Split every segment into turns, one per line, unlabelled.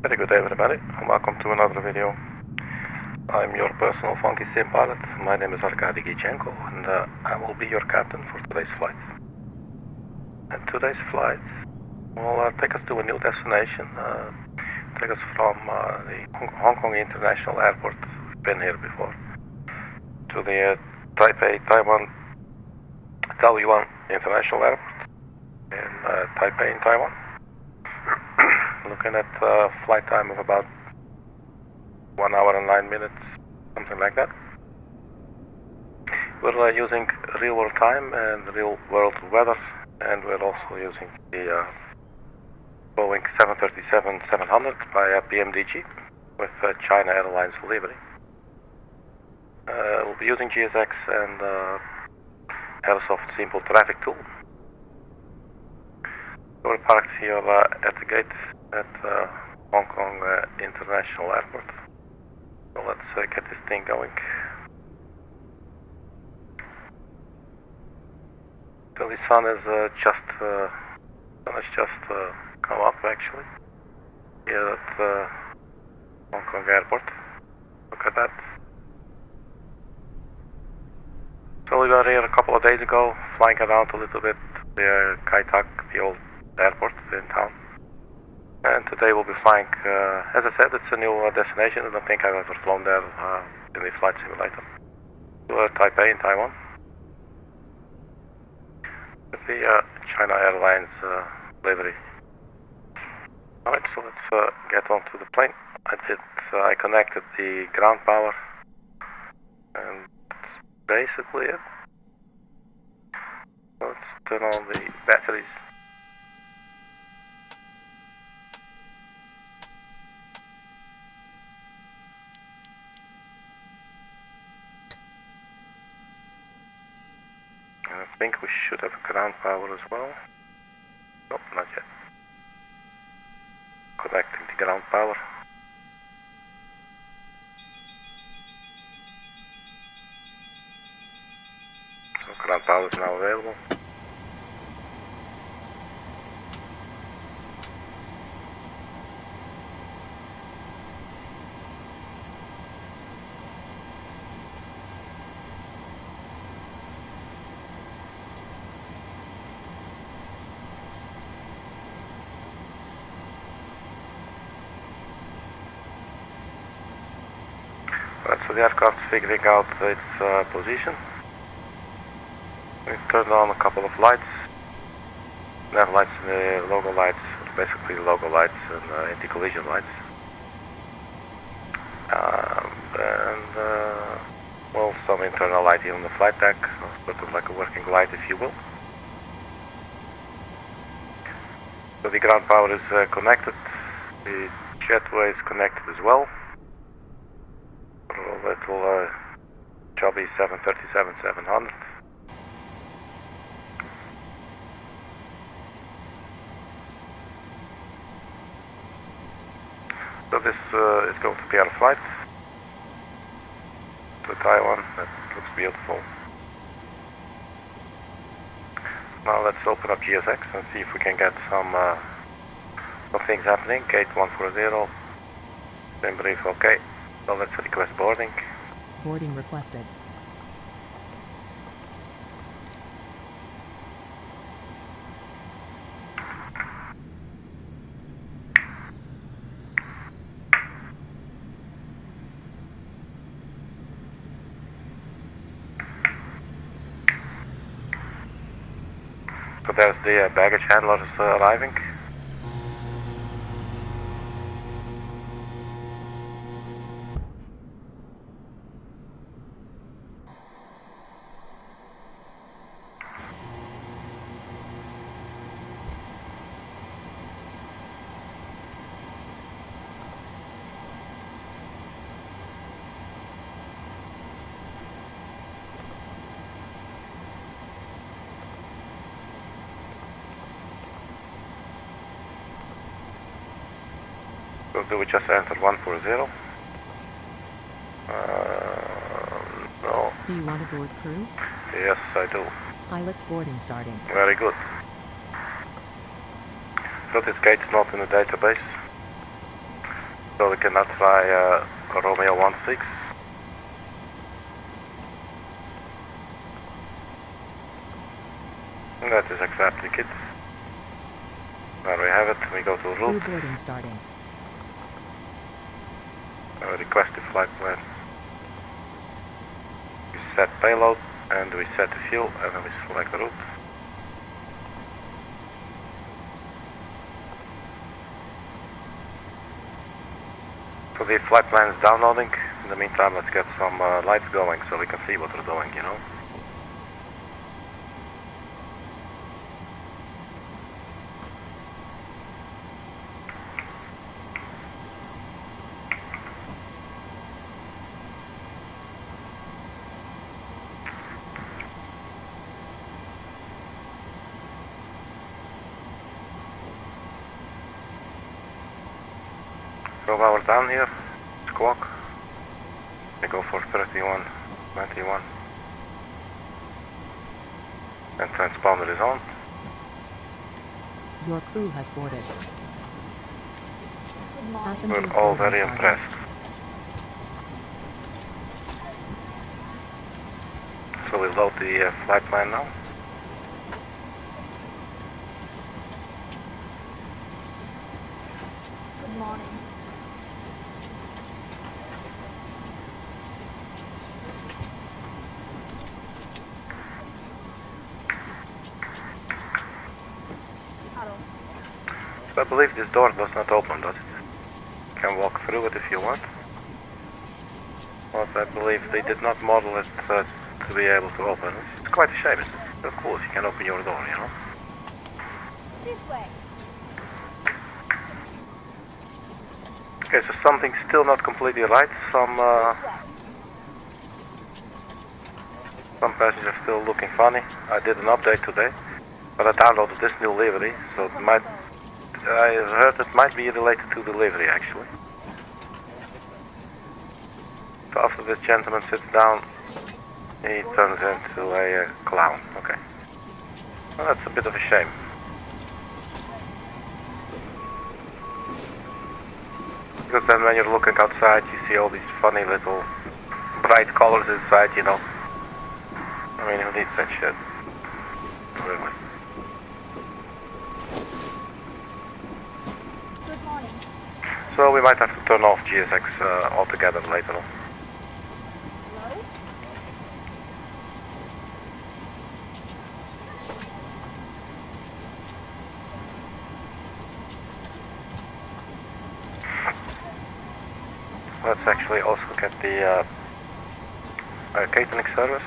Very good day everybody, and welcome to another video. I'm your personal funky sim pilot. My name is Arkady Gidzenko, and I will be your captain for today's flight. And today's flight will take us to a new destination, take us from the Hong Kong International Airport, we've been here before, to the Taipei-Taiwan Taoyuan International Airport in Taipei in Taiwan. Looking at a flight time of about 1 hour and 9 minutes, something like that. We're using real world time and real world weather, and we're also using the Boeing 737-700 by PMDG with China Airlines livery. We'll be using GSX and Airsoft Simple Traffic Tool. We're parked here at the gate at Hong Kong International Airport. So let's get this thing going. So the sun is just come up actually here at Hong Kong Airport. Look at that. So we got here a couple of days ago, flying around a little bit the Kai Tak, the old airport in town. And today we'll be flying, as I said, it's a new destination. I don't think I've ever flown there in the flight simulator. To Taipei in Taiwan. With the China Airlines livery. Alright, so let's get onto the plane. I connected the ground power, and that's basically it. So let's turn on the batteries. I think we should have ground power as well. Nope, not yet. Connecting the ground power. So ground power is now available. So the aircraft is figuring out its position. We've turned on a couple of lights. Nav lights and the logo lights, basically the logo lights and anti-collision lights. Well, some internal lighting on the flight deck, sort of like a working light if you will. So the ground power is connected, the jetway is connected as well. Little chubby 737-700. So this is going to be our flight to Taiwan. That looks beautiful. Now let's open up GSX and see if we can get some things happening. Gate 140. Then brief, okay. So let's request boarding.
Boarding requested.
So there's the baggage handlers arriving. So do we just enter 140? No.
Do you want a board crew?
Yes, I do.
Pilot's boarding starting.
Very good. So this gate's not in the database. So we cannot fly Romeo 16. That is exactly it. There we have it. We go to
Crew
route.
boarding starting.
Request the flight plan. We set payload and we set the fuel and then we select the route. So the flight plan is downloading. In the meantime, let's get some lights going so we can see what we're doing, you know. So while we're down here, squawk. We go for 3121. And transponder is on.
Your crew has boarded. Passengers
We're all
boarding
very
starting.
impressed. So we load the flight plan now.
Good morning. Hello.
So I believe this door does not open, does it? You can walk through it if you want. But I believe they did not model it to be able to open. It's quite a shame. It's so cool if you can open your door, you know?
This way.
Okay, so something's still not completely right. Some
This way.
passengers are still looking funny. I did an update today, but I downloaded this new livery, so it might. I heard it might be related to the livery actually. So after this gentleman sits down, he turns into a clown. Okay, well, that's a bit of a shame. Because then when you're looking outside, you see all these funny little bright colors inside, you know. I mean, who needs that shit? Really.
Good morning.
So we might have to turn off GSX altogether later on.
Hello?
Let's actually also get the catering service.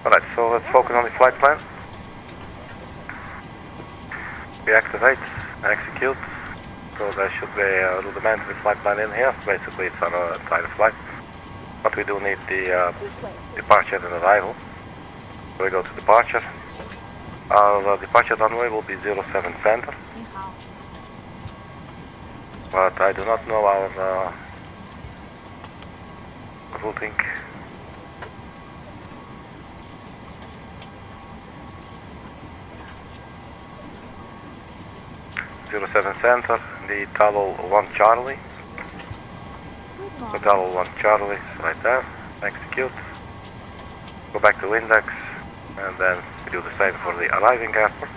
Alright, so let's focus on the flight plan. We activate, execute. So there should be a rudimentary flight plan in here. Basically it's our entire flight. But we do need the
This way.
departure and arrival. So we go to departure. Our departure runway will be 07 center.
Ni hao.
But I do not know our routing. '07 center, the DALOL 1 Charlie.
Good
The
morning.
DALOL 1 Charlie is right there. Execute. Go back to index, and then we do the same for the arriving airport.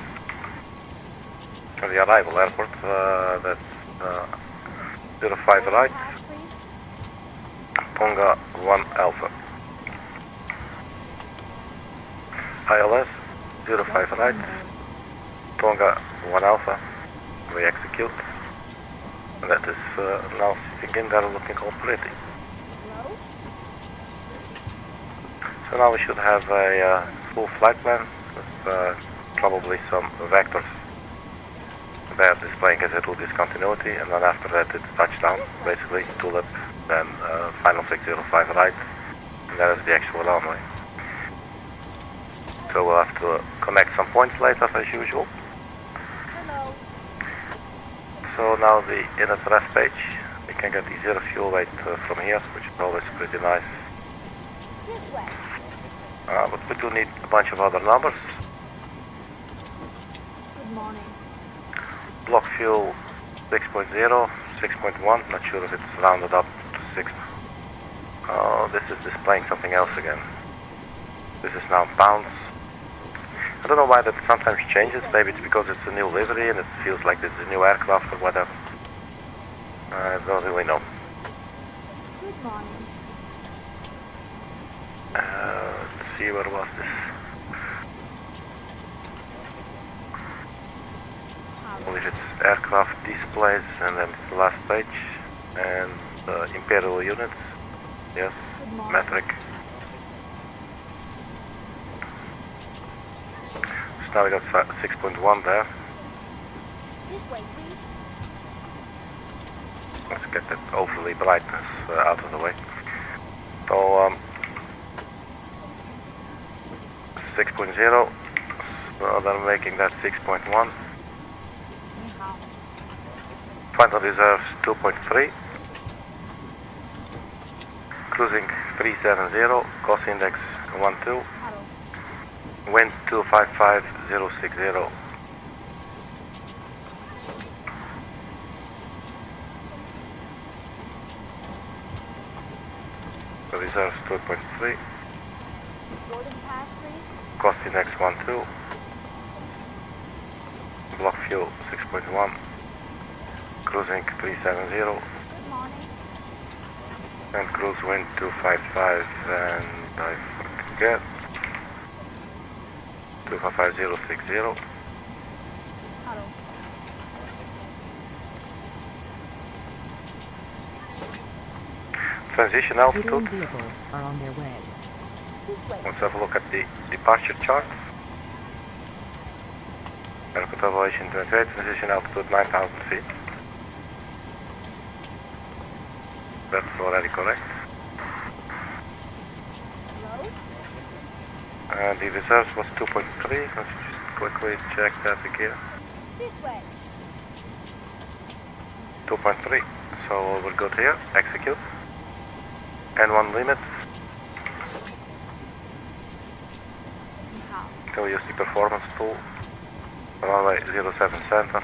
For the arrival airport, that's 05 right.
Pass, please.
TONGA 1 Alpha. ILS 05 right. TONGA 1 Alpha. We execute. And that is now sitting in there looking all pretty.
Hello?
So now we should have a full flight plan with probably some vectors there displaying as it will discontinuity, and then after that it's touchdown, basically tulip, then final 605 right, and that is the actual runway. So we'll have to connect some points later as usual.
Hello.
So now the inner rest page, we can get the zero fuel weight from here, which is always pretty nice.
This way.
But we do need a bunch of other numbers.
Good morning.
Block fuel 6.0, 6.1, not sure if it's rounded up to 6. Oh, this is displaying something else again. This is now pounds. I don't know why that sometimes changes. Maybe it's because it's a new livery and it feels like it's a new aircraft or whatever. I don't really know.
Good morning.
Let's see, where was this? I believe it's aircraft displays and then it's the last page. And imperial units. Yes, metric. So now we got 6.1 there.
This way, please.
Let's get that overly brightness out of the way. So 6.0, so then making that 6.1. Final reserves 2.3. Cruising 370, cost index 12. Wind 255060. The reserves 2.3.
Boarding pass, please.
Cost index 12. Block fuel 6.1. Cruising 370.
Good morning.
And cruise wind 255 and I forget 255060.
Hello.
Transition
Hidden
altitude.
vehicles are on their way.
This way.
Let's have a look at the departure chart. Airport elevation 28, transition altitude 9,000 feet. That's already correct.
Hello?
And the reserves was 2.3. Let's just quickly check that again.
This way.
2.3. So we're good here. Execute. N1 limit. So we use the performance tool. Runway 07 center.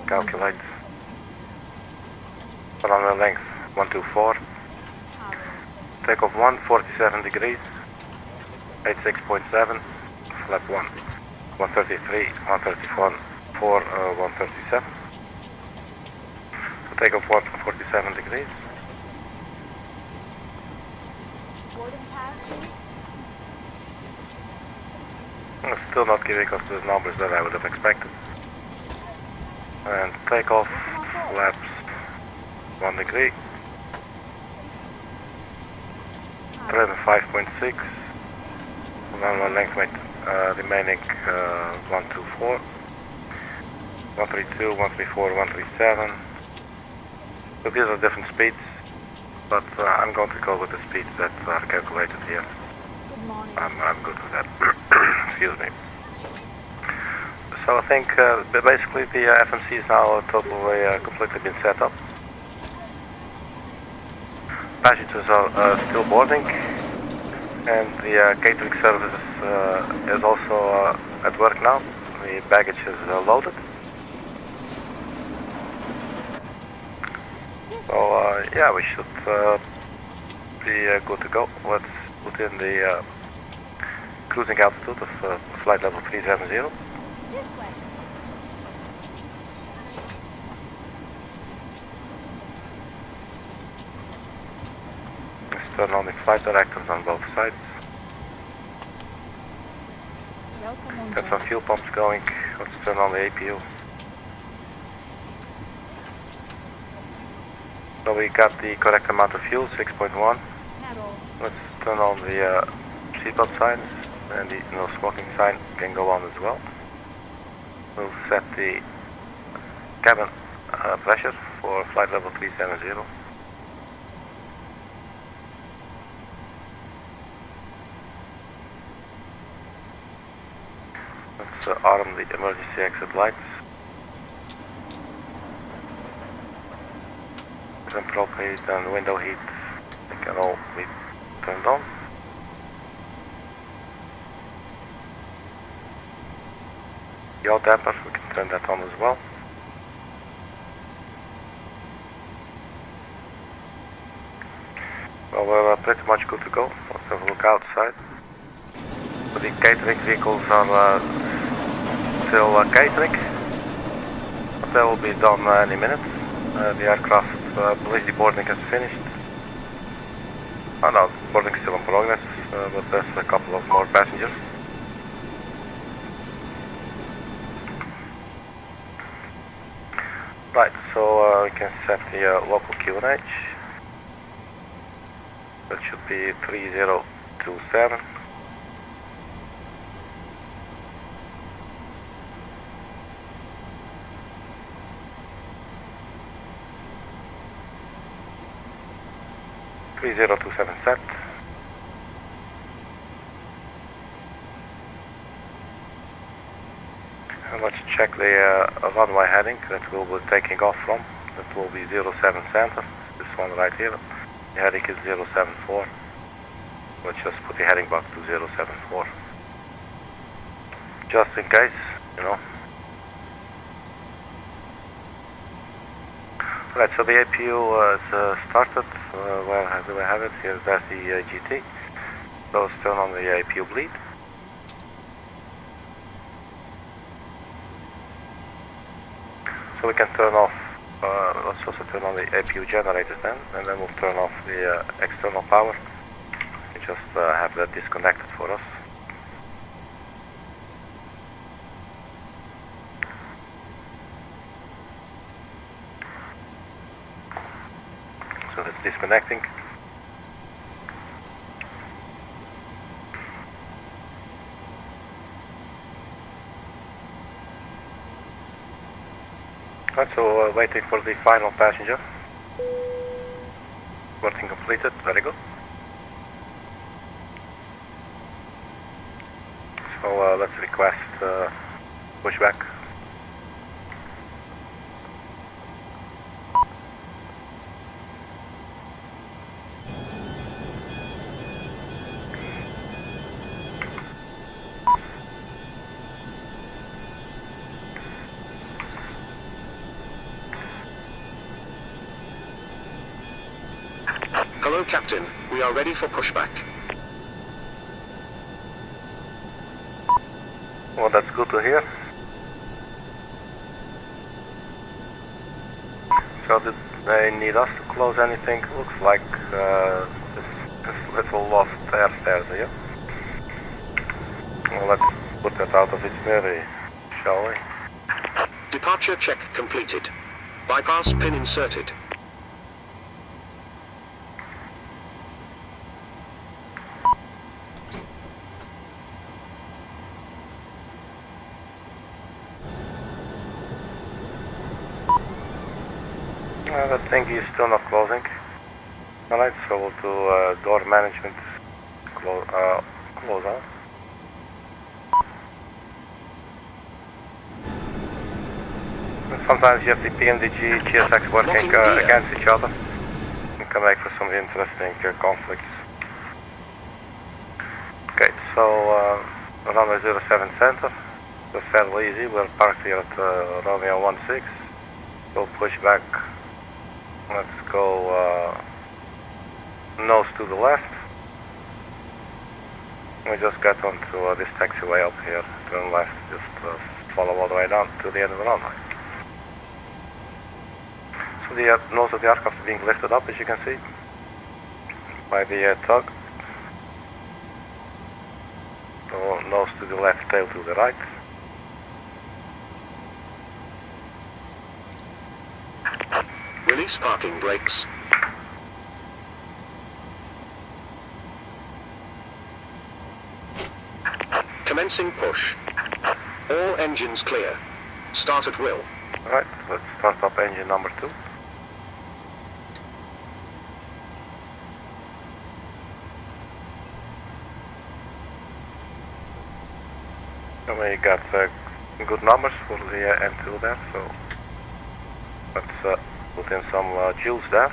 Calculate. Runway length 124. Takeoff 1, 47 degrees. 86.7. Flap 1. 133, 131, 4, 137. So takeoff 1, 47 degrees.
Boarding pass, please.
It's still not giving us the numbers that I would have expected. And takeoff flaps 1 degree. Trim 5.6. Runway length remaining 124. 132, 134, 137. So these are different speeds, but I'm going to go with the speeds that are calculated here.
Good morning.
I'm good with that. Excuse me. So I think basically the FMC is now totally completely been set up. Passengers are still boarding, and the catering service is also at work now. The baggage is loaded. So yeah, we should be good to go. Let's put in the cruising altitude of flight level 370.
This way.
Let's turn on the flight directors on both sides.
Welcome on
Got some
board.
fuel pumps going. Let's turn on the APU. So we got the correct amount of fuel, 6.1.
Narrow.
Let's turn on the seatbelt signs, and the no smoking sign can go on as well. We'll set the cabin pressure for flight level 370. Let's arm the emergency exit lights. Central heat and window heat, they can all be turned on. yaw damper, we can turn that on as well. Well, we're pretty much good to go. Let's have a look outside. So the catering vehicles are still catering, but they will be done any minute. The aircraft, I believe the boarding has finished. Oh no, boarding is still in progress, but there's a couple of more passengers. Right, so we can set the local QNH. That should be 3027. set. And let's check the runway heading that we'll be taking off from. That will be 07 center. This one right here. The heading is 074. Let's just put the heading back to 074. Just in case, you know. Right, so the APU is started. Where do we have it? Here, that's the GT. So let's turn on the APU bleed. So we can turn off, let's also turn on the APU generators then, and then we'll turn off the external power. We just have that disconnected for us. So that's disconnecting. Right, so waiting for the final passenger. Boarding completed, very good. So let's request pushback.
Hello, Captain. We are ready for pushback.
Well, that's good to hear. So did they need us to close anything? Looks like this little lost airstairs here. Well, let's put that out of its misery, shall we?
Departure check completed. Bypass pin inserted.
That thing is still not closing. Alright, so we'll do door management close on. And sometimes you have the PMDG, GSX working against each other. It can make for some interesting conflicts. Okay, so runway 07 center. It's fairly easy. We're parked here at Romeo 16. We'll push back. Let's go nose to the left. We just got onto this taxiway up here, turn left, just follow all the way down to the end of the runway. So the nose of the aircraft is being lifted up, as you can see, by the tug. So nose to the left, tail to the right.
Release parking brakes. Commencing push. All engines clear. Start at will.
Alright, let's start up engine number 2. And we got good numbers for the N2 there, so let's put in some joules there.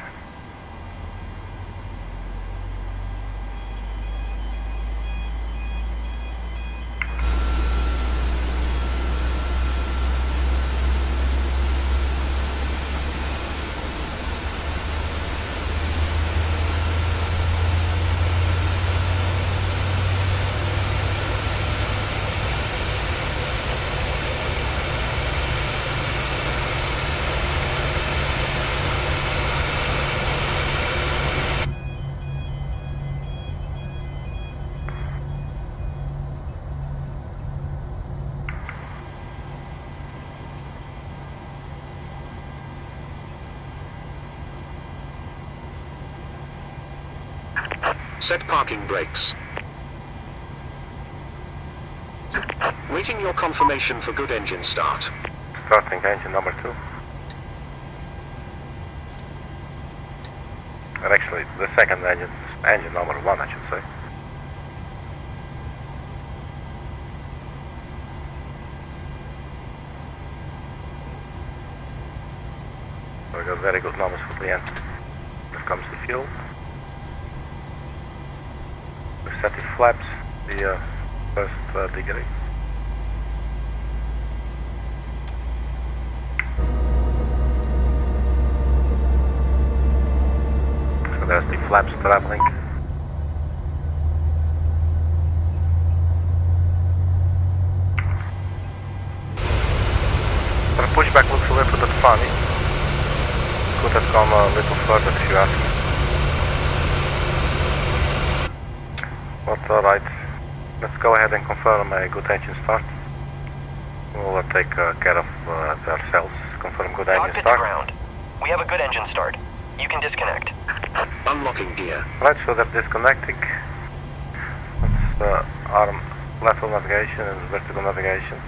Set parking brakes. Waiting your confirmation for good engine start.
Starting engine number 2. And actually, the second engine, engine number 1, I should say. So we got very good numbers for the end. Here comes the fuel. We set the flaps, the first degree. So there's the flaps traveling. The pushback looks a little bit funny. Could have gone a little further if you ask me. But alright, let's go ahead and confirm a good engine start. We'll take care of it ourselves. Confirm good engine
Cockpit
start.
to ground. We have a good engine start. You can disconnect.
Unlocking gear.
Right, so they're disconnecting. Let's arm lateral navigation and vertical navigation.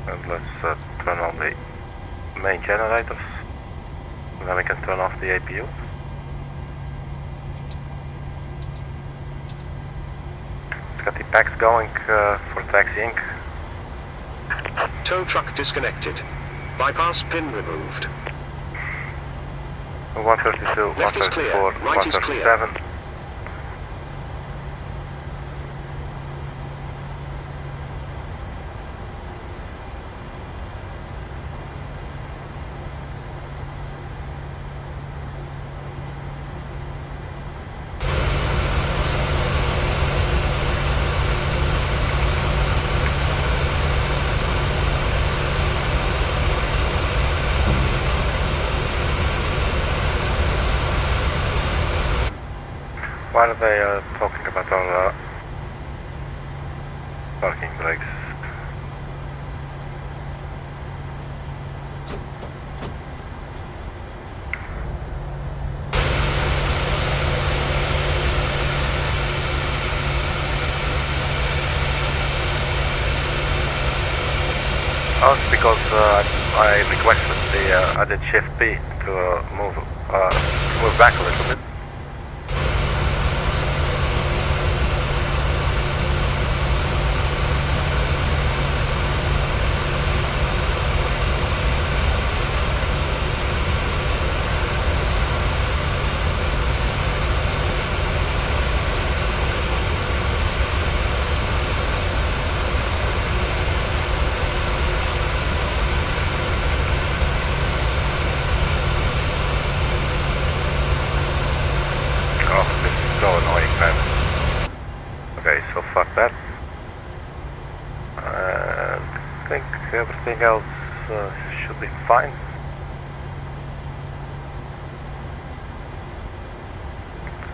And let's turn on the main generators. And then we can turn off the APU. It's got the packs going for taxiing.
Tow truck disconnected. Bypass pin removed.
132,
Left is clear.
134,
Right is clear.
137. Why are they talking about our parking brakes? Oh, it's because I requested I did shift B to move back a little bit. Okay, so fuck that. I think everything else should be fine.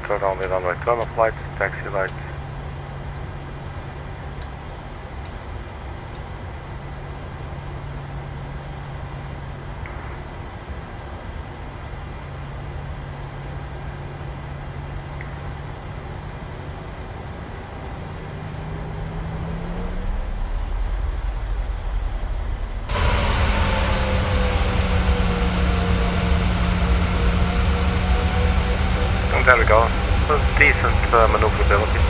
Turn on the runway turn-off lights, taxi lights. There we go. Decent maneuverability.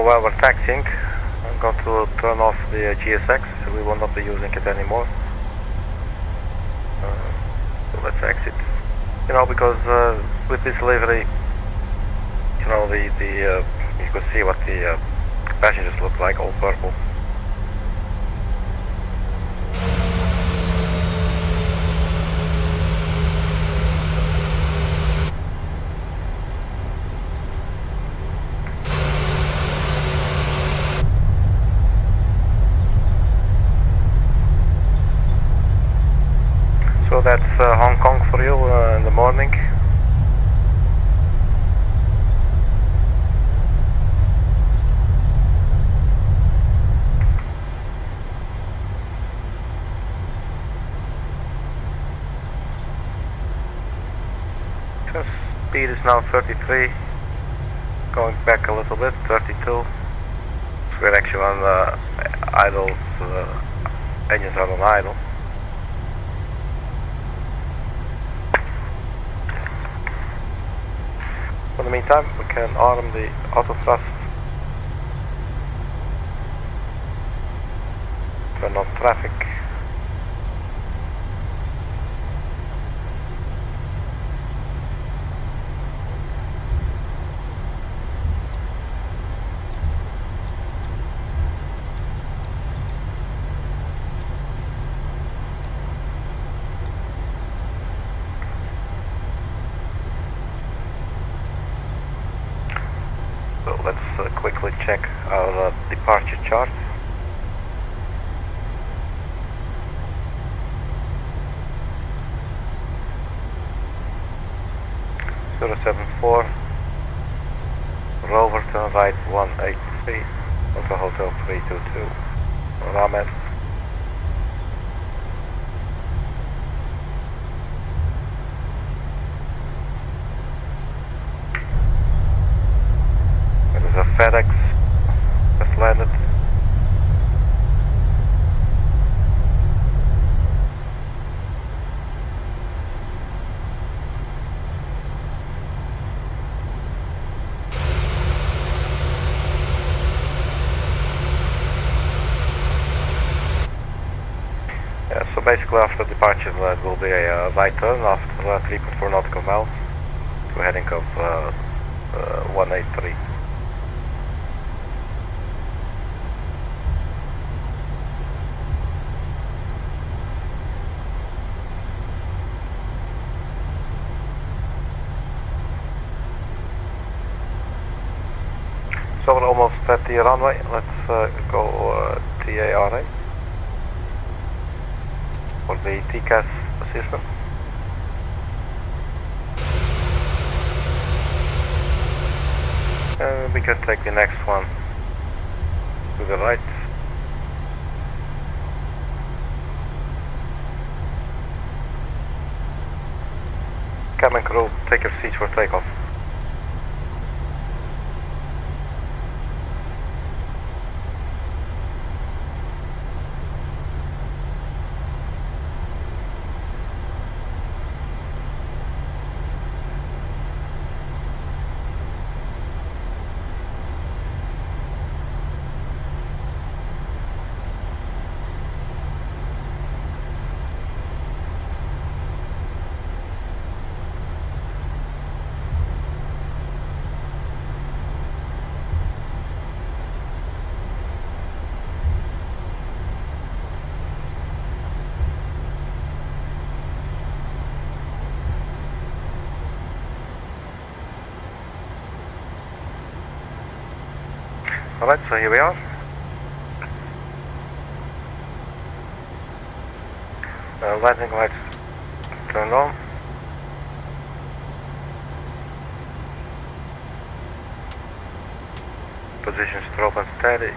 So while we're taxiing, I'm going to turn off the GSX, so we will not be using it anymore. So let's exit. You know, because with this livery, you know, you could see what the passengers look like, all purple. So that's Hong Kong for you in the morning. So speed is now 33, going back a little bit, 32. So we're actually on idle, engines are on idle. In the meantime, we can arm the auto thrust. Turn on traffic. So let's quickly check our departure chart. .074 Rover, turn right 183 Hotel Hotel 322 Ramet. There's a FedEx just landed. Yeah, so basically after departure it will be a right turn after 3.4 nautical miles to a heading of 183. So we're almost at the runway. Let's go TARA for the TCAS system. We can take the next one to the right. Cabin crew, take your seats for takeoff. Alright, so here we are. Landing lights turned on. Position strobe and steady.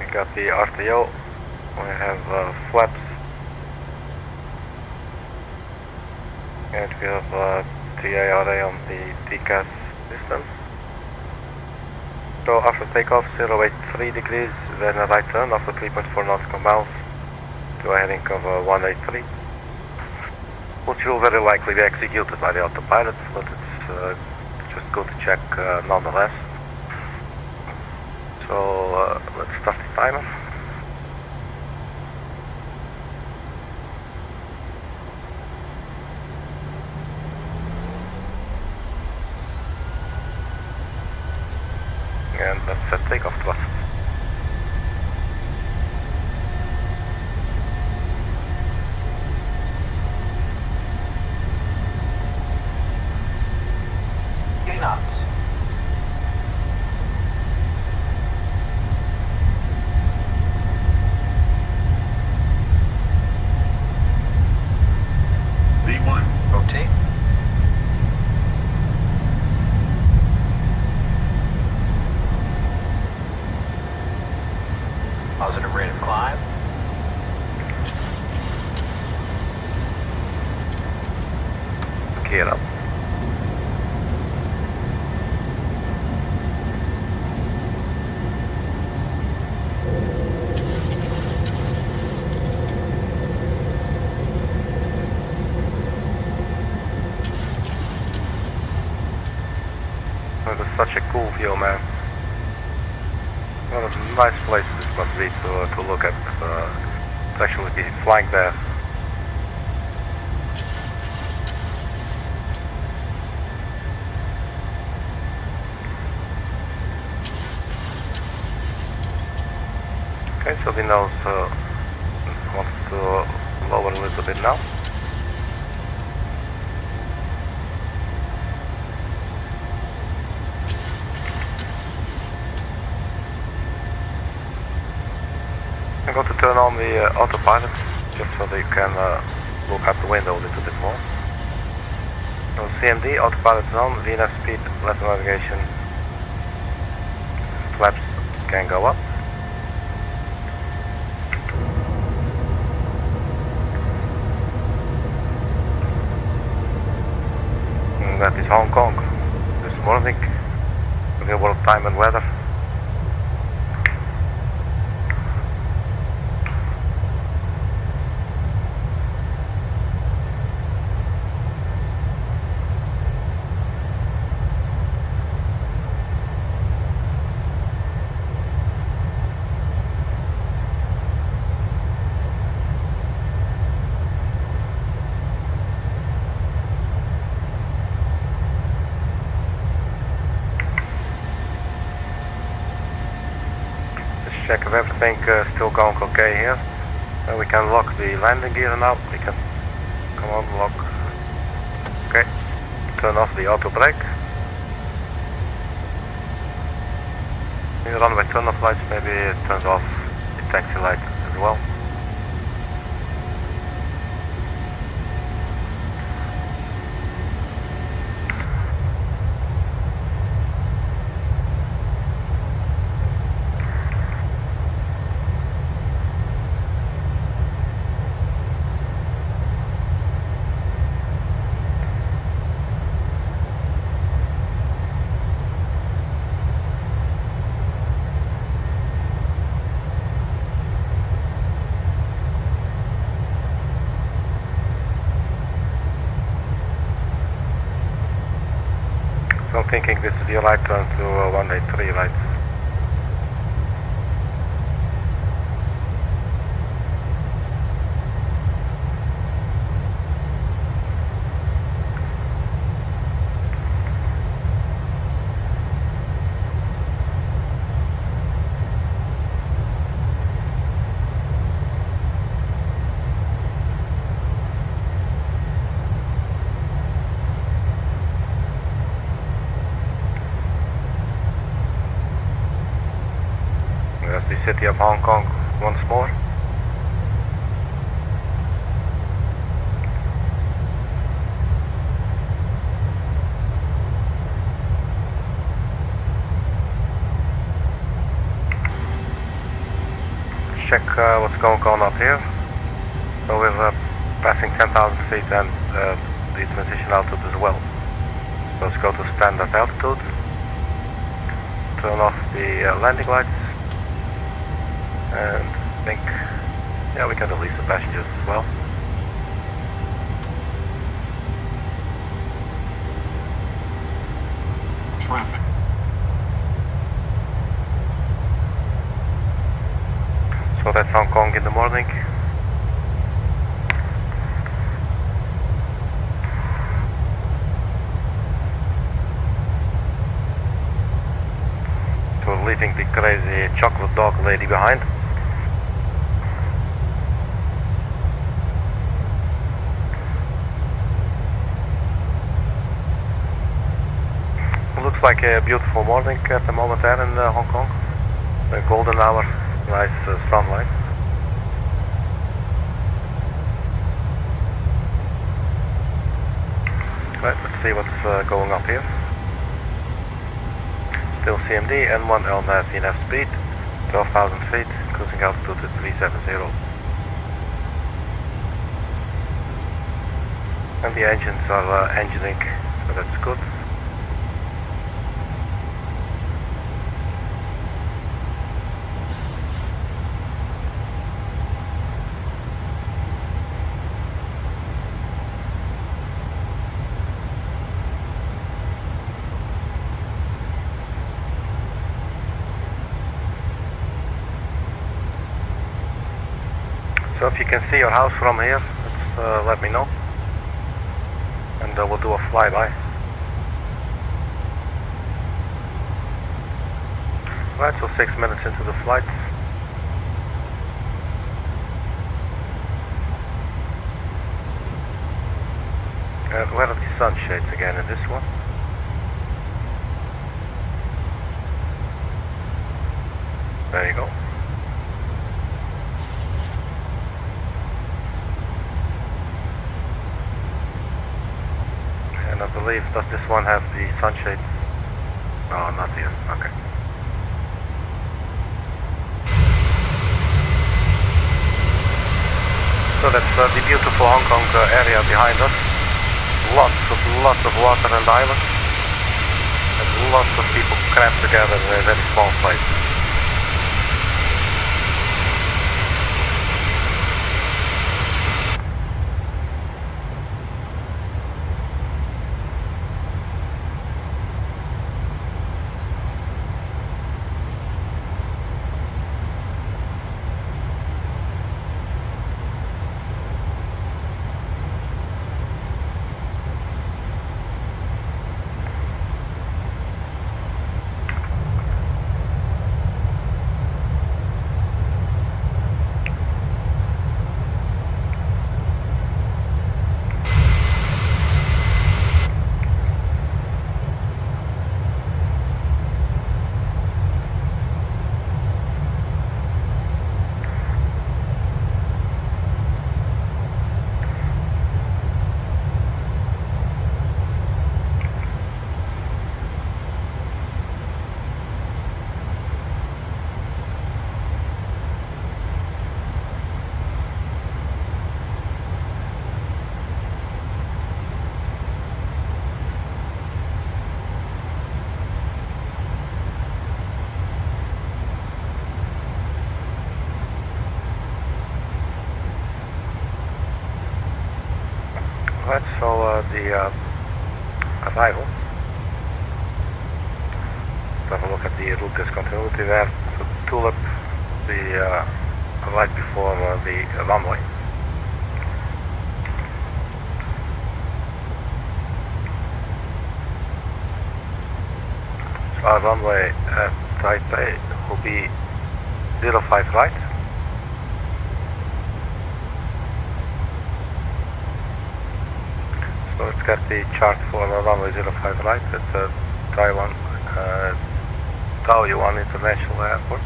We got the RTO. We have flaps. And we have TARA on the TCAS system. So after takeoff, 083 degrees, then a right turn after 3.4 nautical miles to a heading of 183, which will very likely be executed by the autopilot, but it's just go to check nonetheless. So let's start the timer. And let's set takeoff thrust.
Getting out.
V1.
Rotate. Positive rate of climb.
Gear up. It is such a cool view, man. One of the nice places this must be to look at, to actually be flying there. Okay, so the nose wants to lower a little bit now. I'm going to turn on the autopilot just so that you can look out the window a little bit more. So CMD, autopilot is on, VNF speed, left navigation, flaps can go up. And that is Hong Kong this morning, real world time and weather. Check if everything still going okay here. We can lock the landing gear now. We can come on, lock. Okay. Turn off the auto brake. The runway turn off lights, maybe it turns off the taxi light as well. So I'm thinking this is the right turn to 183 right. There's the city of Hong Kong once more. Let's check what's going on up here. So we're passing 10,000 feet and the transition altitude as well. So let's go to standard altitude. Turn off the landing lights. And I think, yeah, we can release the passengers as well.
traffic.
So that's Hong Kong in the morning. So we're leaving the crazy chocolate dog lady behind. It looks like a beautiful morning at the moment there in Hong Kong. A golden hour, nice sunlight. Right, let's see what's going up here. Still CMD and 1 LNAV enough speed, 12,000 feet, cruising altitude at 370. And the engines are engineering, so that's good. So if you can see your house from here, let me know, and we'll do a flyby. Right, so 6 minutes into the flight. And where are the sunshades again in this one? There you go. And I believe, does this one have the sunshade? No, not here. Okay. So that's the beautiful Hong Kong area behind us. Lots of water and islands. And lots of people crammed together in a very small place. Right, so the arrival. Let's have a look at the route discontinuity there. So Tulip, the right before the runway. So our runway at Taipei will be 05 right. So let's get the chart for runway 05 right at Taiwan, Taoyuan International Airport.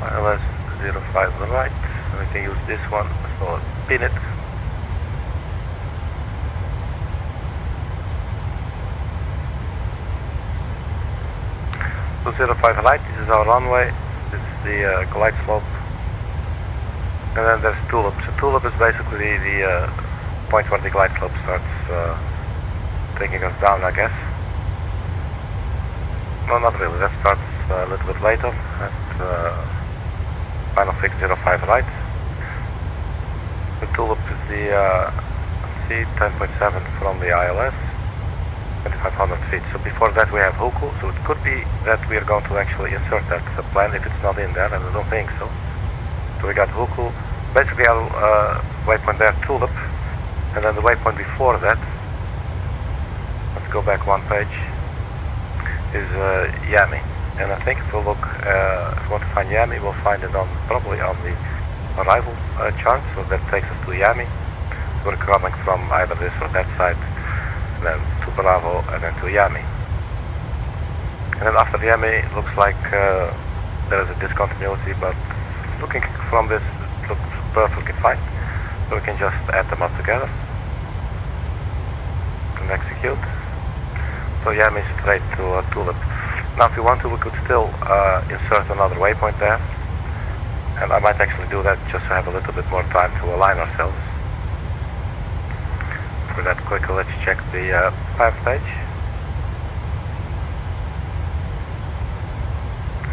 ILS 05 right, and we can use this one, so pin it. So 05 right, this is our runway, this is the glide slope, and then there's Tulip. So Tulip is basically the point where the glide slope starts taking us down, I guess. No, not really, that starts a little bit later at final fix 05 right. The Tulip is the C10.7 from the ILS. 2,500 feet. So before that we have Huku, so it could be that we are going to actually insert that plan if it's not in there, and I don't think so. So we got Huku, basically our waypoint there, Tulip, and then the waypoint before that, let's go back one page, is Yami. And I think if we look, if we want to find Yami, we'll find it on probably on the arrival chart, so that takes us to Yami. So we're coming from either this or that side, and then to Bravo, and then to Yami. And then after Yami, it looks like there is a discontinuity, but looking from this, it looks perfectly fine. So we can just add them up together and execute. So Yami straight to Tulip. Now if we want to, we could still insert another waypoint there, and I might actually do that just to have a little bit more time to align ourselves. For that quickly, let's check the plan page.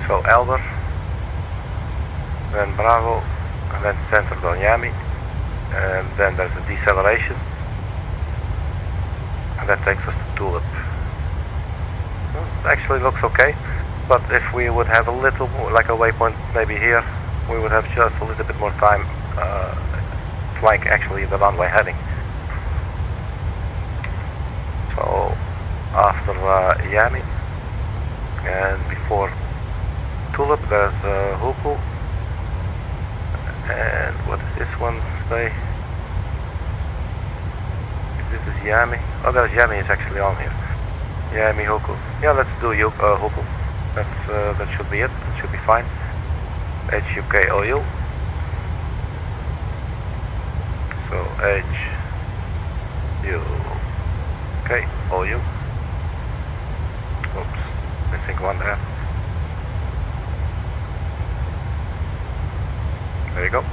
So Elder, then Bravo, and then centered on Yami, and then there's a deceleration, and that takes us to Tulip. Actually looks okay, but if we would have a little more, like a waypoint maybe here, we would have just a little bit more time flying actually the runway heading. So after Yami and before Tulip there's Huku, and what does this one say? This is Yami. Oh, there's Yami is actually on here. Yami, Huku. Yeah, let's do Huku. That should be it. It should be fine. HUKOU. So HUKOU. Oops, missing one there. There you go.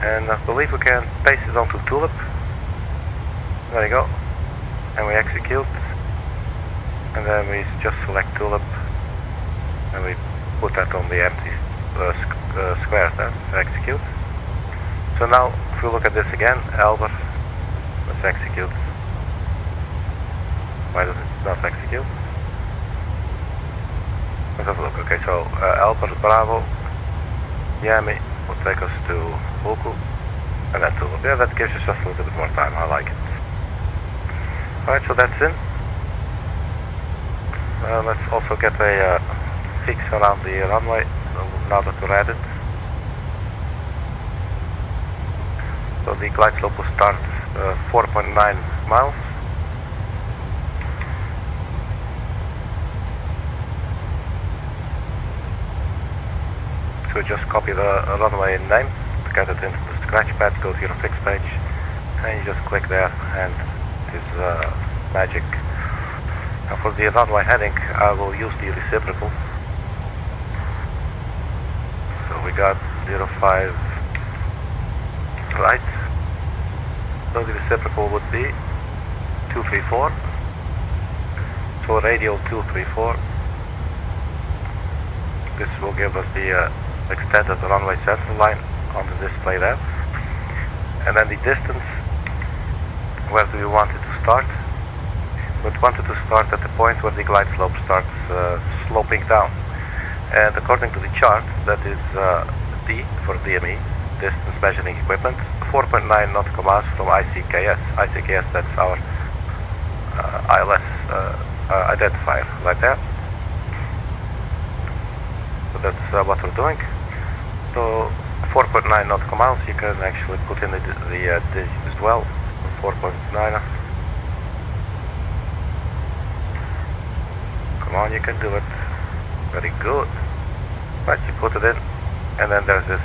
And I believe we can paste it onto Tulip. There you go. And we execute. And then we just select Tulip, and we put that on the empty square there to execute. So now, if we look at this again, Elber, let's execute. Why does it not execute? Let's have a look. Okay, so Elber, Bravo, Yami will take us to Huku, and then Tulip. Yeah, that gives us just a little bit more time. I like it. Alright, so that's in. Let's also get a fix around the runway now that we're at it. So the glide slope will start 4.9 miles. So just copy the runway name, get it into the scratch pad, go to your fix page, and you just click there, and it is magic. And for the runway heading, I will use the reciprocal. So we got 05 right. So the reciprocal would be 234. So radial 234. This will give us the extended runway center line on the display there. And then the distance, where do we want it to start? We wanted to start at the point where the glide slope starts sloping down. And according to the chart, that is D for DME, distance measuring equipment, 4.9 nautical miles from ICKS. ICKS, that's our ILS identifier, right there. So that's what we're doing. So 4.9 nautical miles, you can actually put in the digit as well, 4.9. Come on, you can do it. Very good. Right, you put it in, and then there's this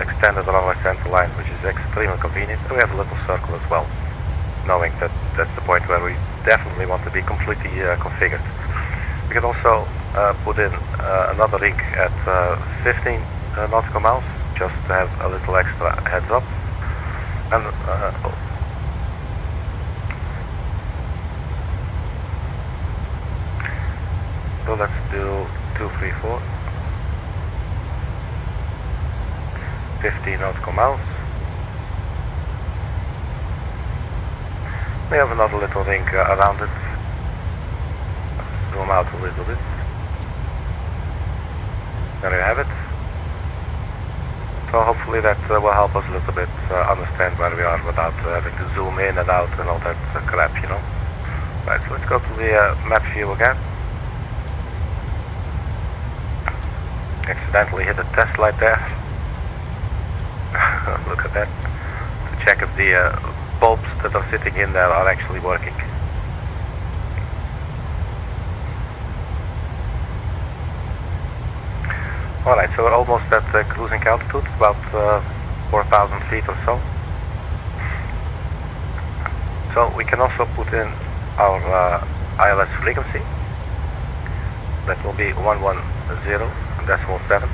extended runway center line, which is extremely convenient. And we have a little circle as well, knowing that that's the point where we definitely want to be completely configured. We can also put in another rig at 15 nautical miles, just to have a little extra heads up. And so let's do 234, 15 nautical miles. We have another little ring around it, out a little bit. There you have it. So hopefully that will help us a little bit understand where we are without having to zoom in and out and all that crap, you know. Right, so let's go to the map view again. Accidentally hit a test light there. Look at that. To check if the bulbs that are sitting in there are actually working. Alright, so we're almost at cruising altitude, about 4,000 feet or so. So we can also put in our ILS frequency. That will be 110.7.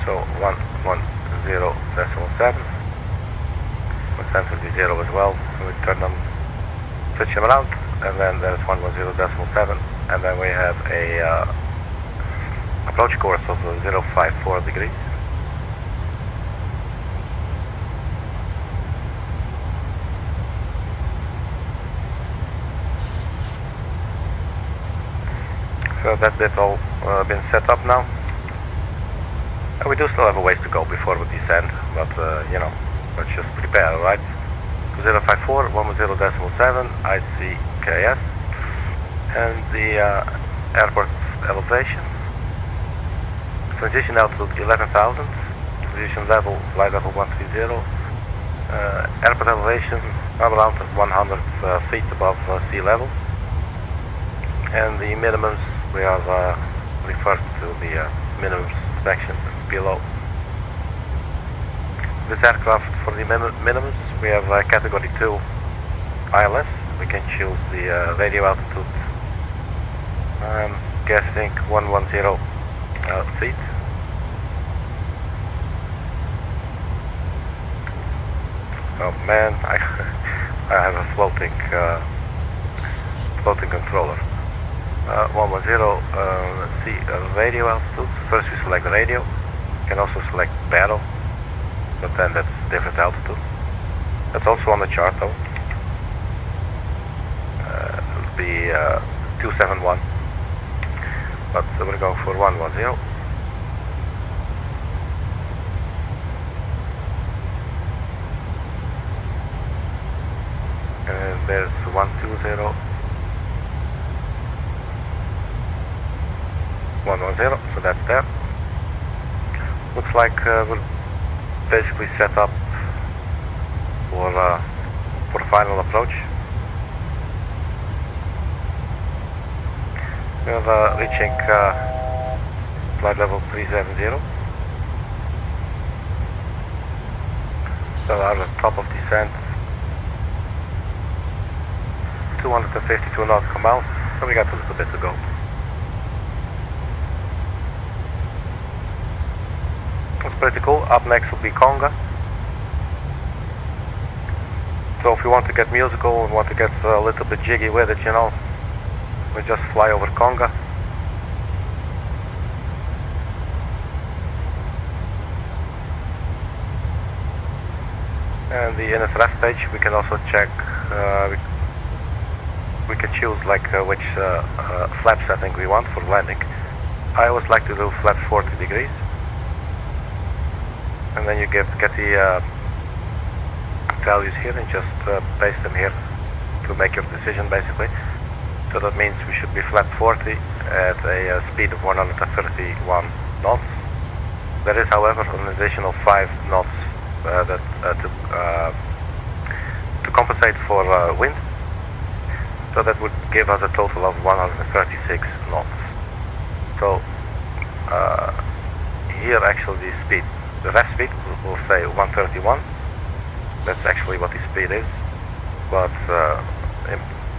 So 110.7. The sensor will be 0 as well, so we turn them, switch them around, and then there's 110.7, and then we have a approach course of 054 degrees. So that bit all been set up now. And we do still have a ways to go before we descend, but you know, let's just prepare, right? 054, 110.7, ICKS, and the airport elevation. Transition altitude 11,000, transition level, flight level 130, airport elevation around 100 feet above sea level, and the minimums we have referred to the minimums section below. This aircraft, for the minimums, we have category 2 ILS. We can choose the radio altitude. I'm guessing 110 feet. Oh man, I have a floating controller. 110, let's see, radio altitude. First we select radio. You can also select barrel, but then that's different altitude. That's also on the chart though. It'll be 271, but we're going for 110. And there's 120. 110, so that's there. Looks like we're basically set up for final approach. We are reaching flight level 370. So we're at top of descent. 252 nautical miles, so we got a little bit to go. That's pretty cool. Up next will be Tonga. So if you want to get musical and want to get a little bit jiggy with it, you know, we just fly over Tonga. And the NSRF page, we can also check, we can choose like which flap setting we want for landing. I always like to do flap 40 degrees. And then you get the values here and just paste them here to make your decision basically. So that means we should be flat 40 at a speed of 131 knots. There is however an additional 5 knots to compensate for wind. So that would give us a total of 136 knots. So here actually the speed, the rest speed will say 131. That's actually what the speed is. But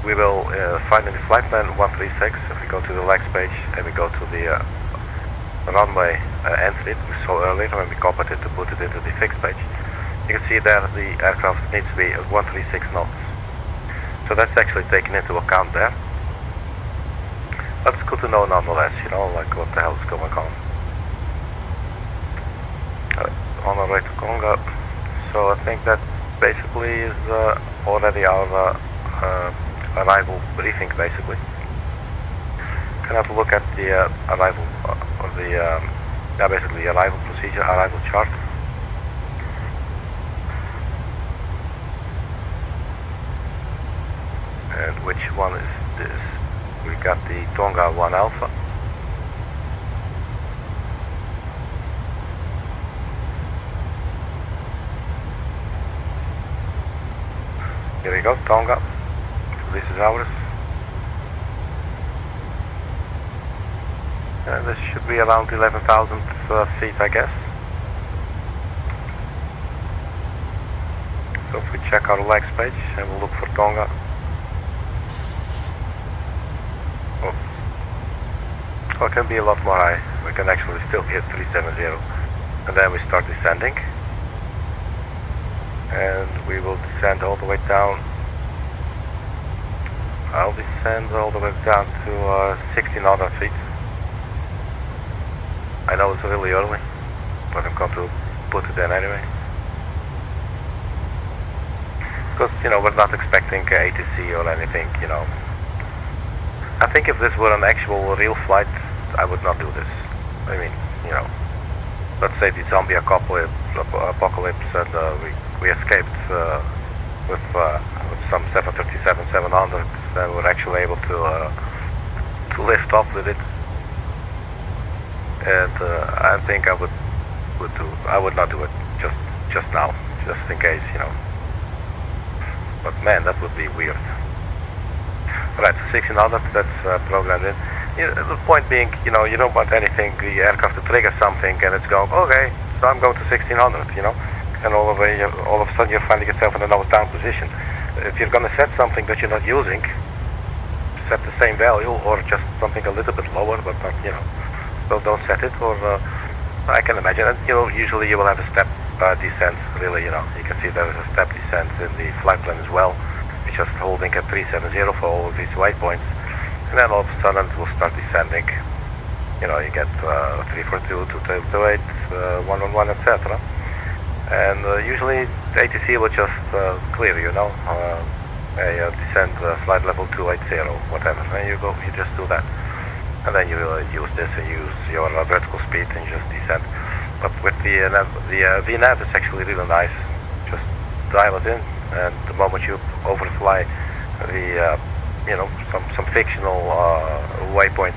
we will find in the flight plan 136 if we go to the legs page and we go to the runway entry we saw earlier when we copied it to put it into the fixed page. You can see there the aircraft needs to be 136 knots. So that's actually taken into account there. But it's good to know nonetheless, you know, like what the hell is going on. On our way to Tonga. So I think that basically is already our arrival briefing, basically. Can have a look at the arrival, basically arrival procedure, arrival chart. And which one is this? We got the Tonga 1 Alpha. Here we go, Tonga. This is ours. And this should be around 11,000 feet, I guess. So if we check our legs page and we'll look for Tonga. Oh. So it can be a lot more high. We can actually still hit 370. And then we start descending. And we will descend all the way down. I'll descend all the way down to 1,600 feet. I know it's really early, but I'm going to put it in anyway. Because, you know, we're not expecting ATC or anything, you know. I think if this were an actual real flight, I would not do this. I mean, you know, let's say the zombie apocalypse and we escaped with some 737-700 and we're actually able to lift off with it. And I think I would not do it just now, just in case, you know. But man, that would be weird. Right, 1,600, that's programmed in. You know, the point being, you know, you don't want anything, the aircraft to trigger something and it's going, okay, so I'm going to 1,600, you know, and all of a sudden you find yourself in a nose down position. If you're going to set something that you're not using, set the same value or just something a little bit lower, but not, you know, so don't set it. Or I can imagine, and you know, usually you will have a step descent. Really, you know, you can see there is a step descent in the flight plan as well. It's just holding at 370 for all of these waypoints, and then all of a sudden it will start descending. You know, you get 342, 228, 111, etc. And usually the ATC will just clear, you know, a descent flight level 280, whatever. And you just do that. And then you use this and use your vertical speed and just descend. But with the VNAV, it's actually really nice. Just dial it in, and the moment you overfly the, you know, some fictional waypoint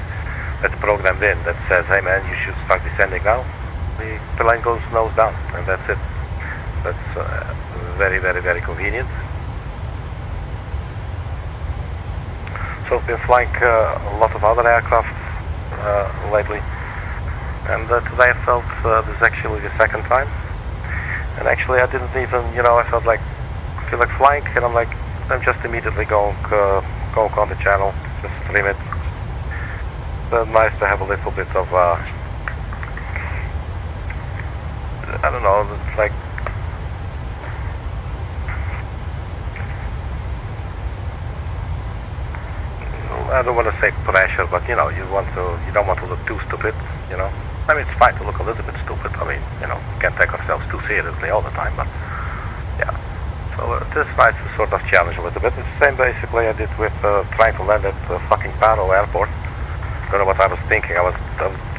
that's programmed in that says, hey man, you should start descending now, the plane goes nose down, and that's it. That's very, very, very convenient. So I've been flying a lot of other aircraft lately, and today I felt this is actually the second time. And actually I didn't even, you know, I feel like flying, and I'm just immediately going on the channel, just stream it. It's nice to have a little bit of, I don't know, it's like, I don't want to say pressure, but you know, you don't want to look too stupid, you know. I mean, it's fine to look a little bit stupid. I mean, you know, we can't take ourselves too seriously all the time, but yeah. So it's nice to sort of challenge a little bit. It's the same basically I did with trying to land at fucking Paro Airport. I don't know what I was thinking. I've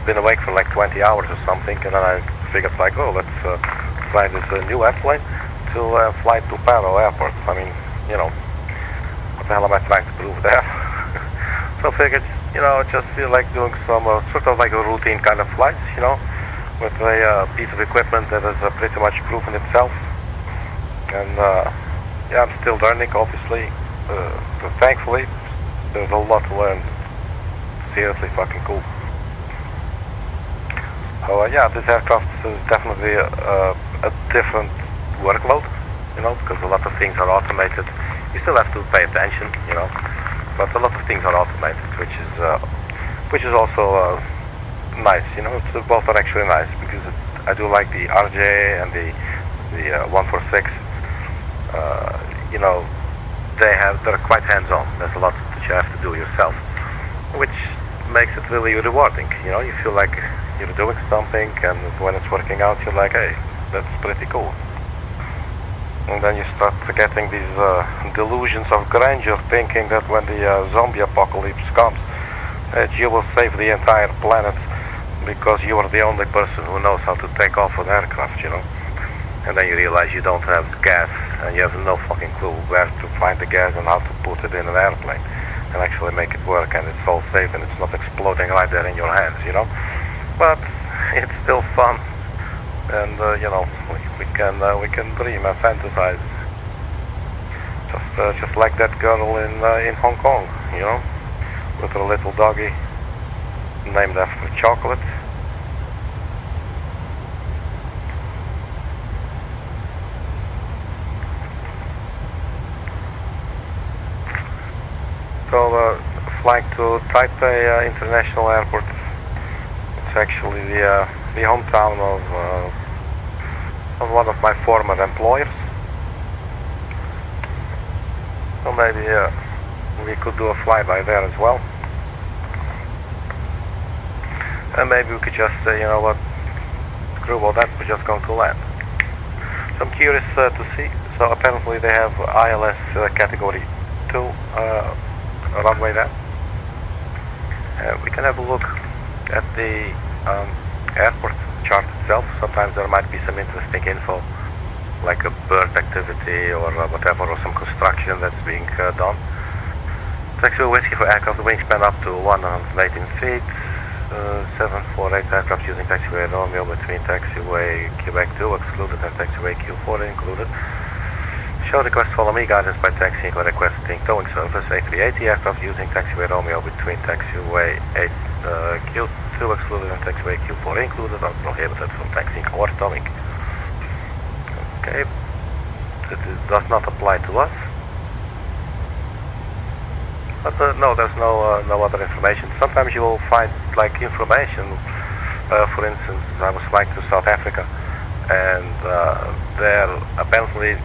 been awake for like 20 hours or something, and then I figured like, oh, let's fly this new airplane to fly to Paro Airport. I mean, you know, what the hell am I trying to prove there? So I figured, you know, just feel like doing some sort of like a routine kind of flights, you know, with a piece of equipment that has pretty much proven itself. And yeah, I'm still learning, obviously. But thankfully, there's a lot to learn. Seriously fucking cool. So yeah, this aircraft is definitely a different workload, you know, because a lot of things are automated. You still have to pay attention, you know. But a lot of things are automated, which is also nice. You know, both are actually nice because I do like the RJ and the 146. You know, they're quite hands-on. There's a lot that you have to do yourself, which makes it really rewarding. You know, you feel like you're doing something, and when it's working out, you're like, hey, that's pretty cool. And then you start getting these delusions of grandeur, thinking that when the zombie apocalypse comes, that you will save the entire planet because you are the only person who knows how to take off an aircraft, you know. And then you realize you don't have gas, and you have no fucking clue where to find the gas and how to put it in an airplane and actually make it work, and it's all safe and it's not exploding right there in your hands, you know. But it's still fun, and you know, we can dream and fantasize, just like that girl in Hong Kong, you know, with her little doggy named after chocolate. So flying to Taipei International Airport. It's actually the hometown of one of my former employers. So maybe we could do a flyby there as well. And maybe we could just say, you know what, screw all that, we're just going to land. So I'm curious to see. So apparently they have ILS category 2 runway there. We can have a look at the airport chart itself. Sometimes there might be some interesting info, like a bird activity or whatever, or some construction that's being done. Taxiway Whiskey for aircraft, wingspan up to 118 feet. 748 aircraft using taxiway Romeo between taxiway Quebec 2 excluded and taxiway Q4 included. Show request follow me guidance by taxiing or requesting towing service. A380 aircraft using taxiway Romeo between taxiway Q2 excluded and taxiway Q4 included are prohibited from taxiing or towing. Okay, it does not apply to us. But no, there's no other information. Sometimes you will find like information. For instance, I was flying to South Africa, and there apparently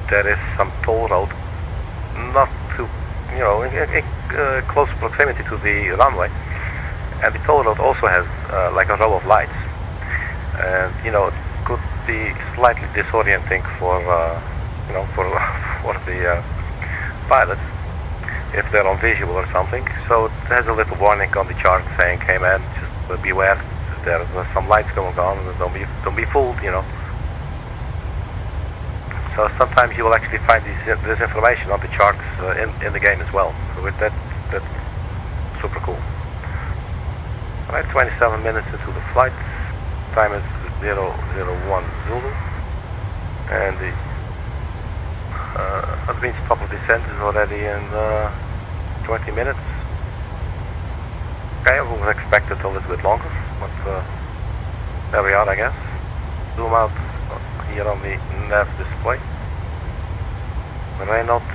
there is some toll road, not to, you know, in close proximity to the runway, and the toll road also has like a row of lights, and you know it could be slightly disorienting for you know, for the pilots if they're on visual or something. So it has a little warning on the chart saying, "Hey man, just beware. There's some lights going on. Don't be fooled," you know. So sometimes you will actually find this information on the charts in the game as well. So with that's super cool. Alright, 27 minutes into the flight. Time is 001 Zulu, and the that means top of descent is already in 20 minutes. Okay, I would have expected a little bit longer, but there we are, I guess. Zoom out here on the nav display. Reynolds.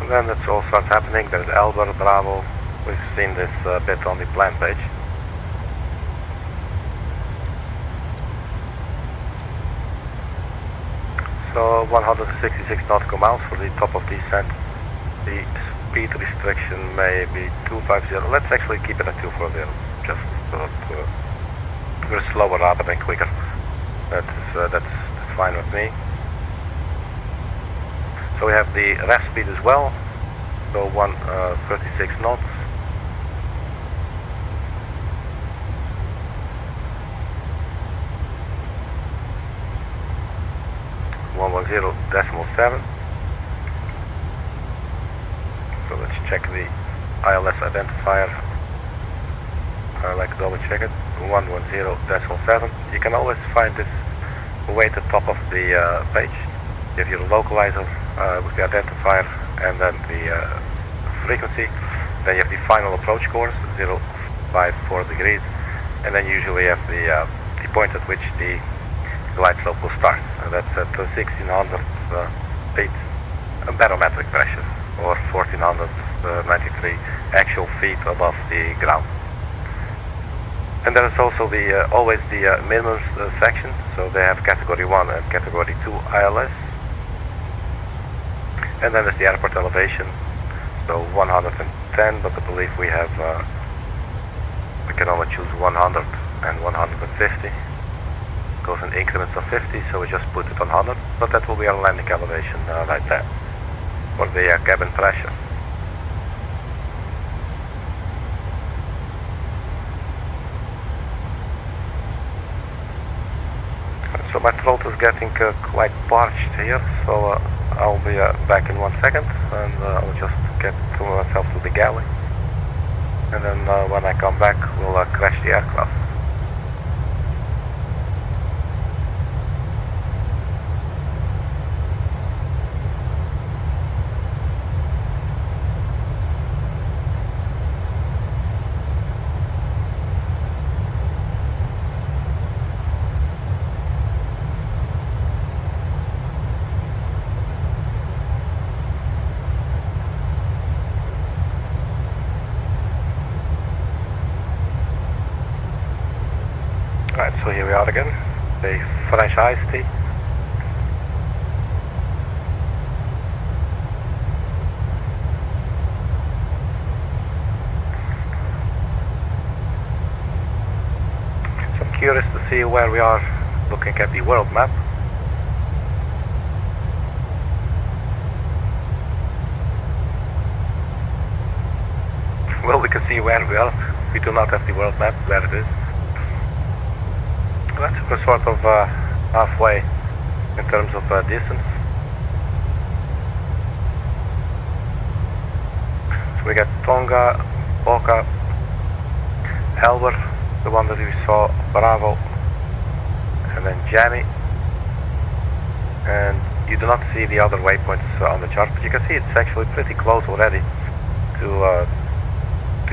And then that's all starts happening. There's Albert, Bravo. We've seen this bit on the plan page. So 166 nautical miles for the top of descent. The speed restriction may be 250. Let's actually keep it at 240, just so that we're slower rather than quicker. That's fine with me. So we have the ref speed as well. So 136 knots. .7. So let's check the ILS identifier. I like to double check it. 110.7. You can always find this way at the top of the page. You have your localizer with the identifier and then the frequency. Then you have the final approach course, 054 degrees, and then usually you have the point at which the glide slope will start, and that's at 1600 feet barometric pressure, or 1493 actual feet above the ground. And there is also the always the minimum section, so they have category 1 and category 2 ILS. And then there's the airport elevation, so 110, but I believe we have we can only choose 100 50. Goes in increments of 50, so we just put it on 100, but that will be our landing elevation right there, for the cabin pressure. So my throat is getting quite parched here, so I'll be back in 1 second, and I'll just get to myself to the galley, and then when I come back we'll crash the aircraft. Right, so here we are again, the French iced tea. So I'm curious to see where we are looking at the world map. Well, we can see where we are. We do not have the world map, where it is. We're sort of halfway in terms of distance. So we got Tonga, Boca, Elber, the one that we saw, Bravo, and then Jammy. And you do not see the other waypoints on the chart, but you can see it's actually pretty close already to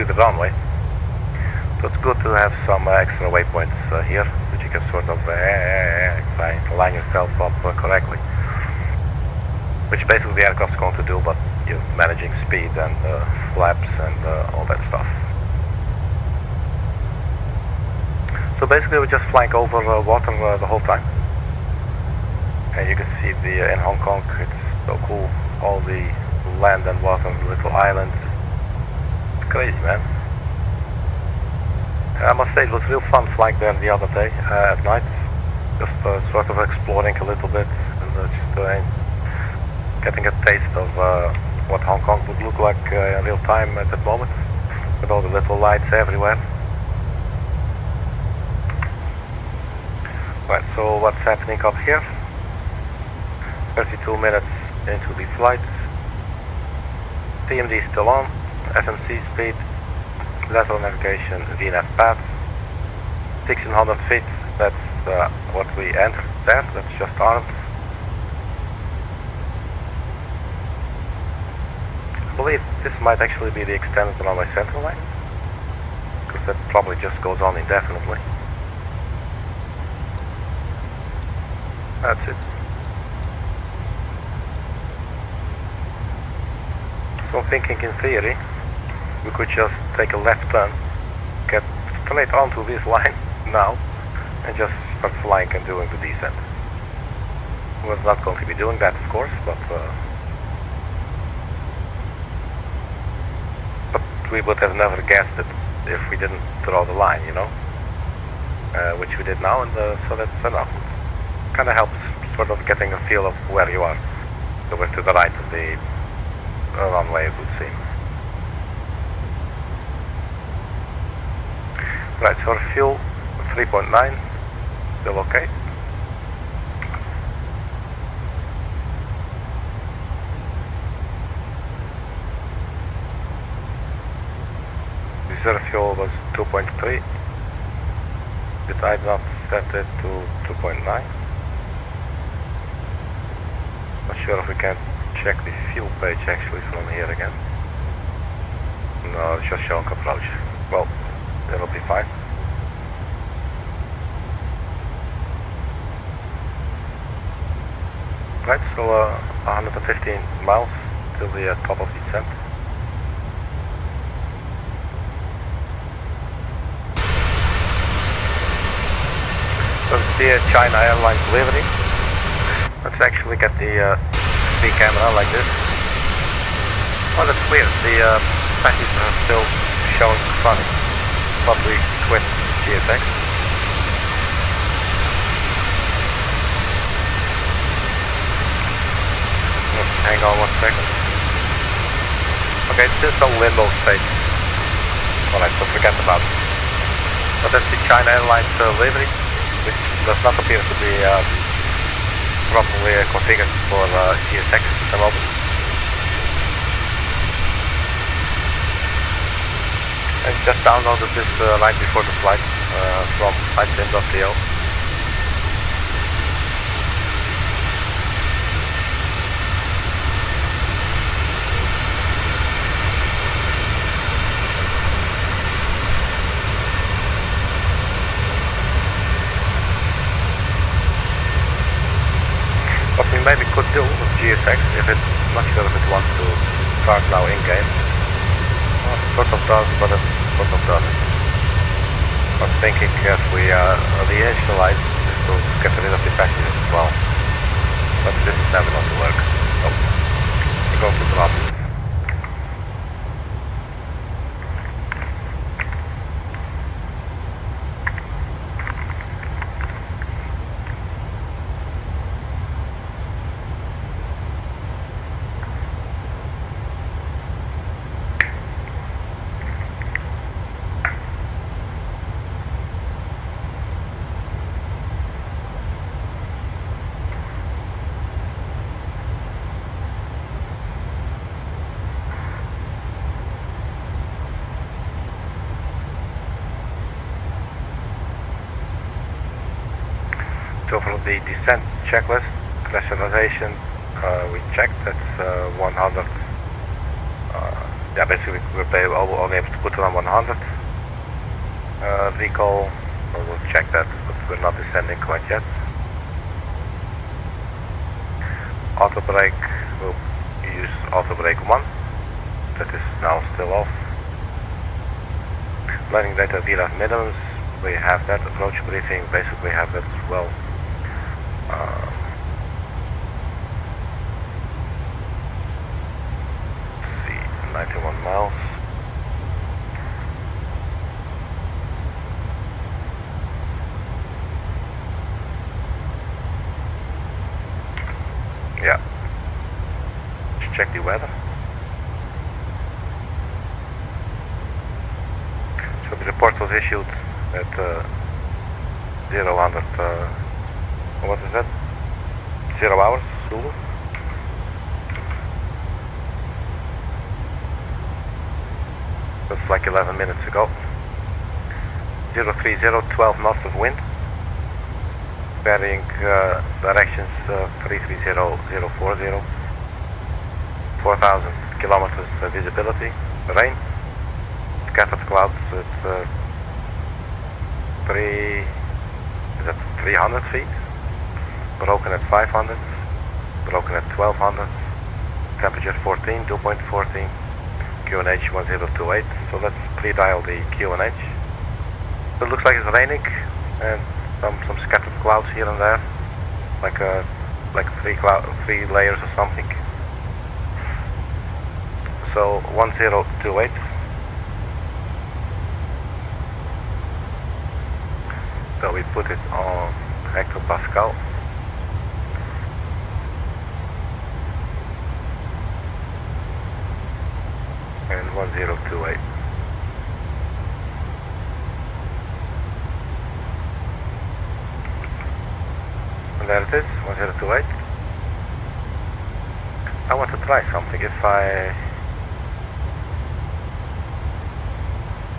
the runway. So it's good to have some extra waypoints here, that you can sort of try and line yourself up correctly. Which basically the aircraft's going to do, but you're managing speed and flaps and all that stuff. So basically we're just flying over water the whole time. And you can see the in Hong Kong, it's so cool. All the land and water, little islands. It's crazy, man. I must say it was real fun flying there the other day at night, just sort of exploring a little bit and just getting a taste of what Hong Kong would look like in real time at that moment, with all the little lights everywhere. Right, so what's happening up here? 32 minutes into the flight. PMD still on, FMC speed. Lateral navigation, VNAV path, 1600 feet, that's what we entered there, that's just armed. I believe this might actually be the extended runway center line, because that probably just goes on indefinitely. That's it. So I'm thinking in theory, we could just take a left turn, get straight onto this line now, and just start flying and doing the descent. We're not going to be doing that, of course, but we would have never guessed it if we didn't draw the line, you know, which we did now, and so that's enough. Kind of helps sort of getting a feel of where you are. So we're to the right of the runway, it would seem. Right, so our fuel 3.9, still okay. Reserve fuel was 2.3. Did I not set it to 2.9? Not sure if we can check the fuel page actually from here again. No, it's just showing approach. Well, it'll be fine. Right, so 115 miles till the top of descent. So it's the China Airlines delivery. Let's actually get the speed camera like this. Oh, that's weird. The passengers are still showing funny. But we quit GSX. hang on 1 second. Okay, it's still some limbo state. Alright, so forget about it. But that's the China Airlines livery, which does not appear to be properly configured for GSX at the moment. I just downloaded this right before the flight from flightsim.co. What we maybe could do with GSX, if it's not sure if it wants to start now in-game. Well, it sort of does, but it sort of doesn't. I was thinking if we reinitialize this to get rid of the passengers as well. But this is never going to work. So we're going to drop it. So for the descent checklist, pressurization, we checked, that's 100. Yeah, basically we're only able to put it on 100. Recall, we'll check that, but we're not descending quite yet. Auto brake, we'll use auto brake 1. That is now still off. Landing data VRAF minimums, we have that. Approach briefing, basically have that as well. Let's see, 91 miles. Yeah. Let's check the weather. So the report was issued at 0100. What is that? 0 hours, Zulu. That's like 11 minutes ago. 030, 12 knots of wind. Varying directions 330040. 4,000 kilometers visibility. Rain. Scattered clouds at 300 feet. Broken at 500, broken at 1200, temperature 14, dew point 14, QNH 1028. So let's pre-dial the QNH. So it looks like it's raining and some scattered clouds here and there, like three layers or something. So 1028. So we put it on hectopascal. And 1028. And there it is, 1028. I want to try something. If I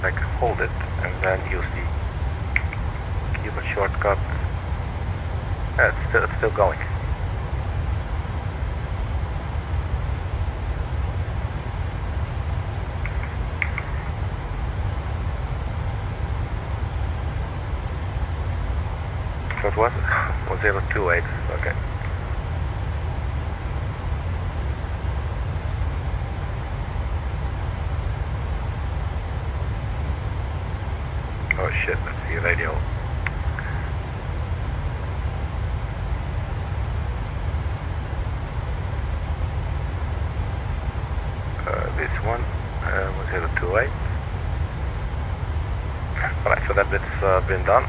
like hold it and then use the keyboard shortcut, yeah, it's still going. So it was 1028, okay. Oh shit, that's the radio. This one, 1028. Alright, so that bit's been done.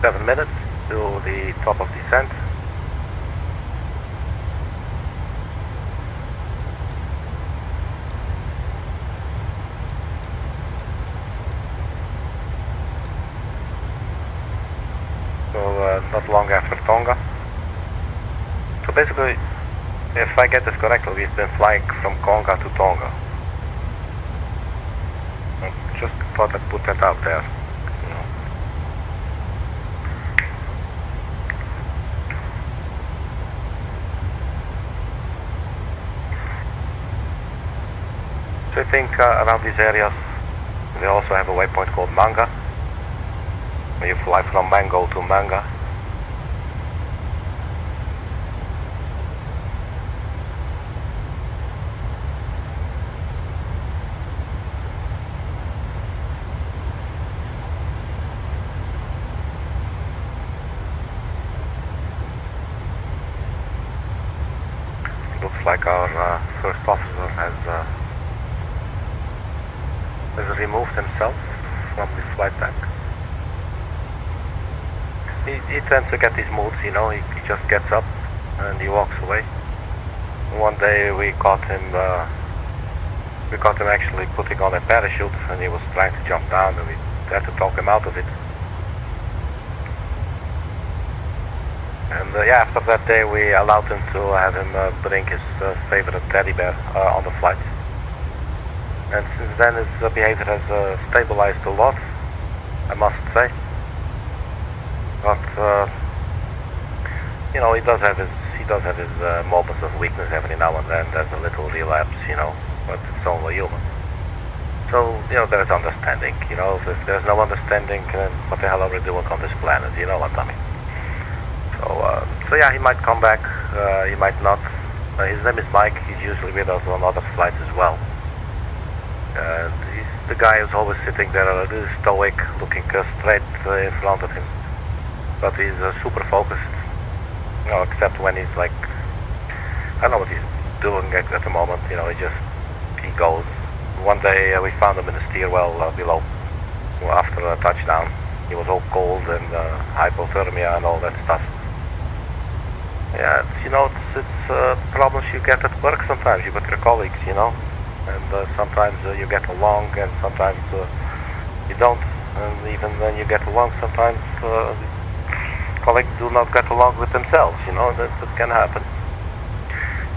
7 minutes to the top of descent. not long after Tonga. So basically, if I get this correctly, we've been flying from Konga to Tonga. I just thought I'd put that out there. You know. So I think around these areas, they also have a waypoint called Manga, where you fly from Mango to Manga. Looks like our first officer has removed himself from the flight deck. He tends to get these moods, you know. He just gets up and he walks away. One day we caught him actually putting on a parachute, and he was trying to jump down, and we had to talk him out of it. And yeah, after that day we allowed him to have him bring his favorite teddy bear on the flight. And since then his behavior has stabilized a lot, I must say. But you know, he does have his moments of weakness every now and then. There's a little relapse, you know, but it's only human. So you know, there is understanding. You know, if there's no understanding, what the hell are we doing on this planet? You know what I mean? So yeah, he might come back, he might not. His name is Mike. He's usually with us on other flights as well. And he's the guy who's always sitting there, really stoic, looking straight in front of him. But he's super focused, you know, except when he's like, I don't know what he's doing at the moment. You know, he goes. One day we found him in the stairwell below after a touchdown. He was all cold and hypothermia and all that stuff. Yeah, you know, it's problems you get at work sometimes. You got your colleagues, you know, and sometimes you get along, and sometimes you don't. And even when you get along, sometimes colleagues do not get along with themselves. You know, that can happen.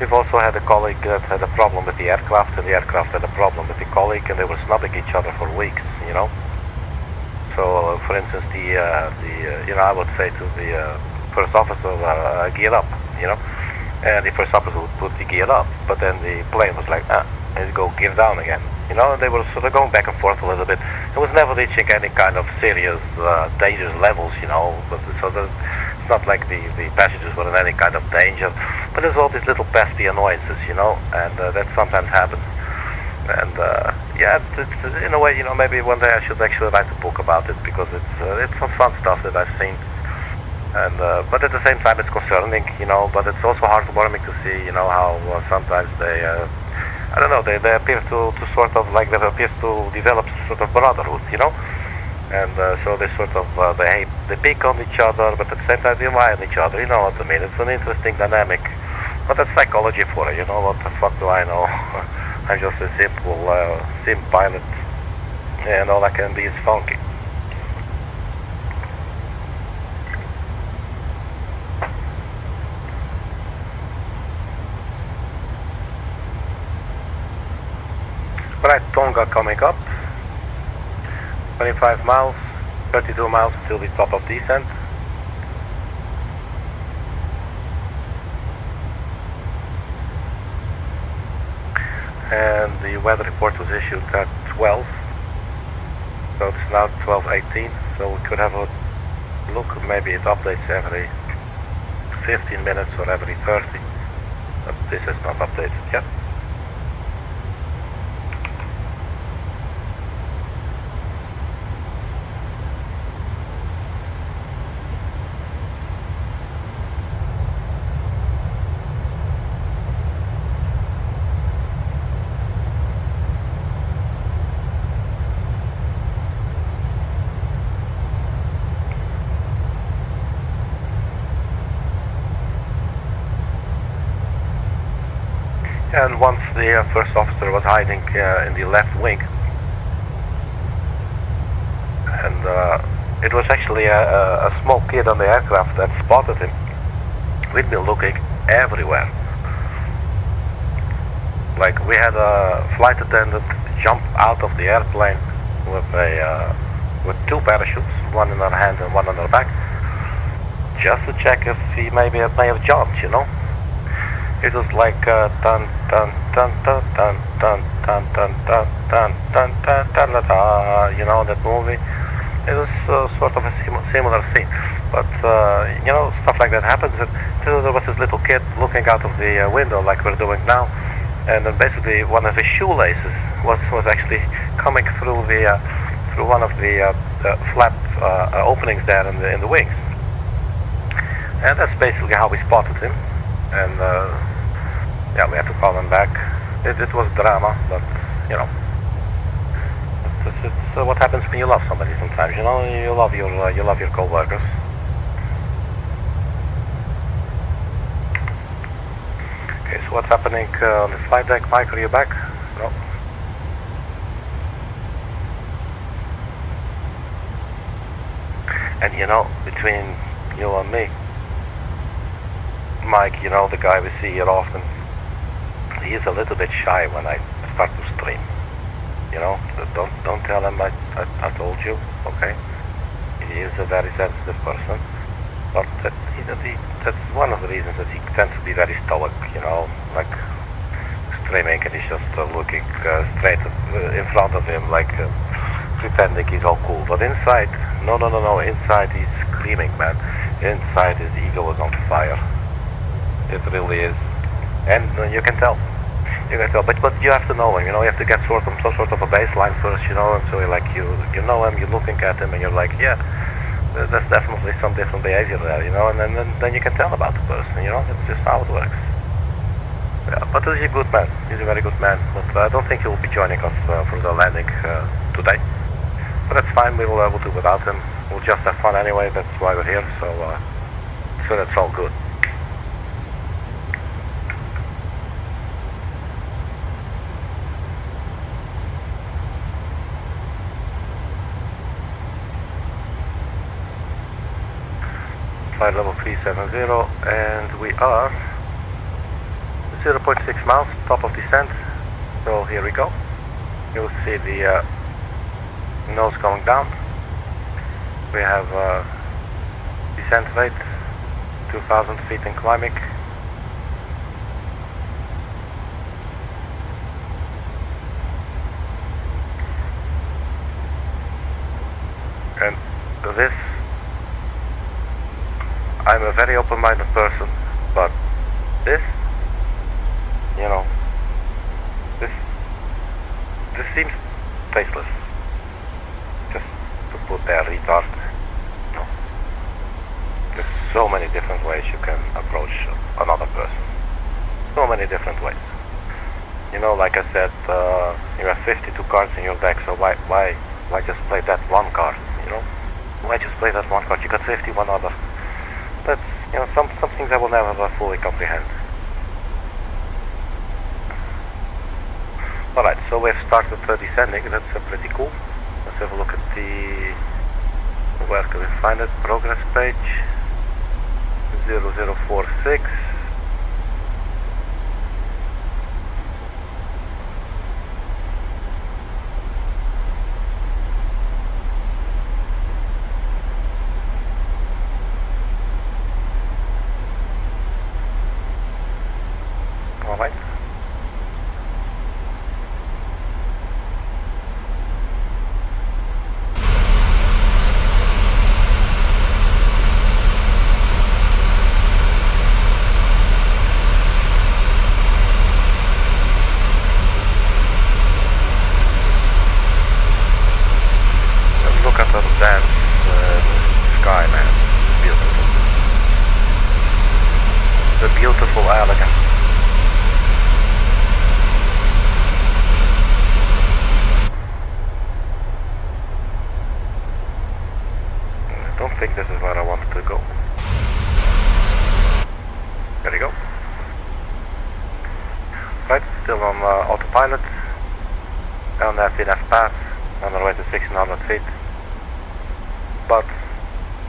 We've also had a colleague that had a problem with the aircraft, and the aircraft had a problem with the colleague, and they were snubbing each other for weeks. You know. So, for instance, you know, I would say to the first officer, gear up, you know, and the first officer would put the gear up, but then the plane was like, and go gear down again, you know, and they were sort of going back and forth a little bit. It was never reaching any kind of serious, dangerous levels, you know, but so it's not like the passengers were in any kind of danger, but there's all these little pesky annoyances, you know, and that sometimes happens. And yeah, it's, in a way, you know, maybe one day I should actually write a book about it, because it's some fun stuff that I've seen. And but at the same time, it's concerning, you know. But it's also heartwarming to see, you know, how sometimes they, I don't know, they appear to sort of like they appear to develop sort of brotherhood, you know. And so they sort of they pick on each other, but at the same time they rely on each other. You know what I mean? It's an interesting dynamic. But that's psychology for you, you know. What the fuck do I know? I'm just a simple sim pilot, and all I can be is funky. Right, Tonga coming up. 25 miles, 32 miles till the top of descent. And the weather report was issued at 12, so it's now 12:18, so we could have a look. Maybe it updates every 15 minutes or every 30, but this is not updated yet. And once the first officer was hiding in the left wing, and it was actually a small kid on the aircraft that spotted him. We'd been looking everywhere. Like, we had a flight attendant jump out of the airplane with two parachutes, one in her hand and one on her back, just to check if he may have jumped, you know. It was like dun dun dun dun dun dun dun dun dun dun dun dun dun dun, you know, that movie. It was sort of a similar scene, but you know, stuff like that happens. And there was this little kid looking out of the window like we're doing now, and then basically one of his shoelaces was actually coming through one of the flap openings there in the wings, and that's basically how we spotted him. And yeah, we had to call him back. It was drama, but you know, it's what happens when you love somebody. Sometimes, you know, you love your co-workers. Okay, so what's happening on the flight deck? Mike, are you back? No. And you know, between you and me, Mike, you know, the guy we see here often, he is a little bit shy when I start to stream. You know, don't tell him I told you, okay? He is a very sensitive person, but that's one of the reasons that he tends to be very stoic, you know, like streaming, and he's just looking straight in front of him, like pretending he's all cool. But inside, no, inside he's screaming, man. Inside his ego is on fire. It really is, and you can tell. But you have to know him. You know, you have to get some sort of a baseline first. You know, and so you're like you know him. You're looking at him, and you're like, yeah, there's definitely some different behavior there. You know, and then you can tell about the person. You know, that's just how it works. Yeah, but he's a good man. He's a very good man. But I don't think he will be joining us for the landing today. But that's fine. We'll do without him. We'll just have fun anyway. That's why we're here. So that's all good. Flight level 370, and we are 0.6 miles, top of descent. So here we go. You'll see the nose going down. We have descent rate 2,000 feet in climbing. And this, I'm a very open-minded person, but this, you know, this seems tasteless. Just to put there, retard. No. There's so many different ways you can approach another person. So many different ways. You know, like I said, you have 52 cards in your deck, so why just play that one card? You know, why just play that one card? You got 51 other. But, you know, some things I will never fully comprehend. Alright, so we've started descending. That's pretty cool. Let's have a look at the... Where can we find it? Progress page. 0046. Alright. Look at the dance sky, man. Beautiful. The beautiful elegance. I don't think this is where I wanted to go. There you go. Right, still on autopilot. On that enough path, on our way to 1600 feet. but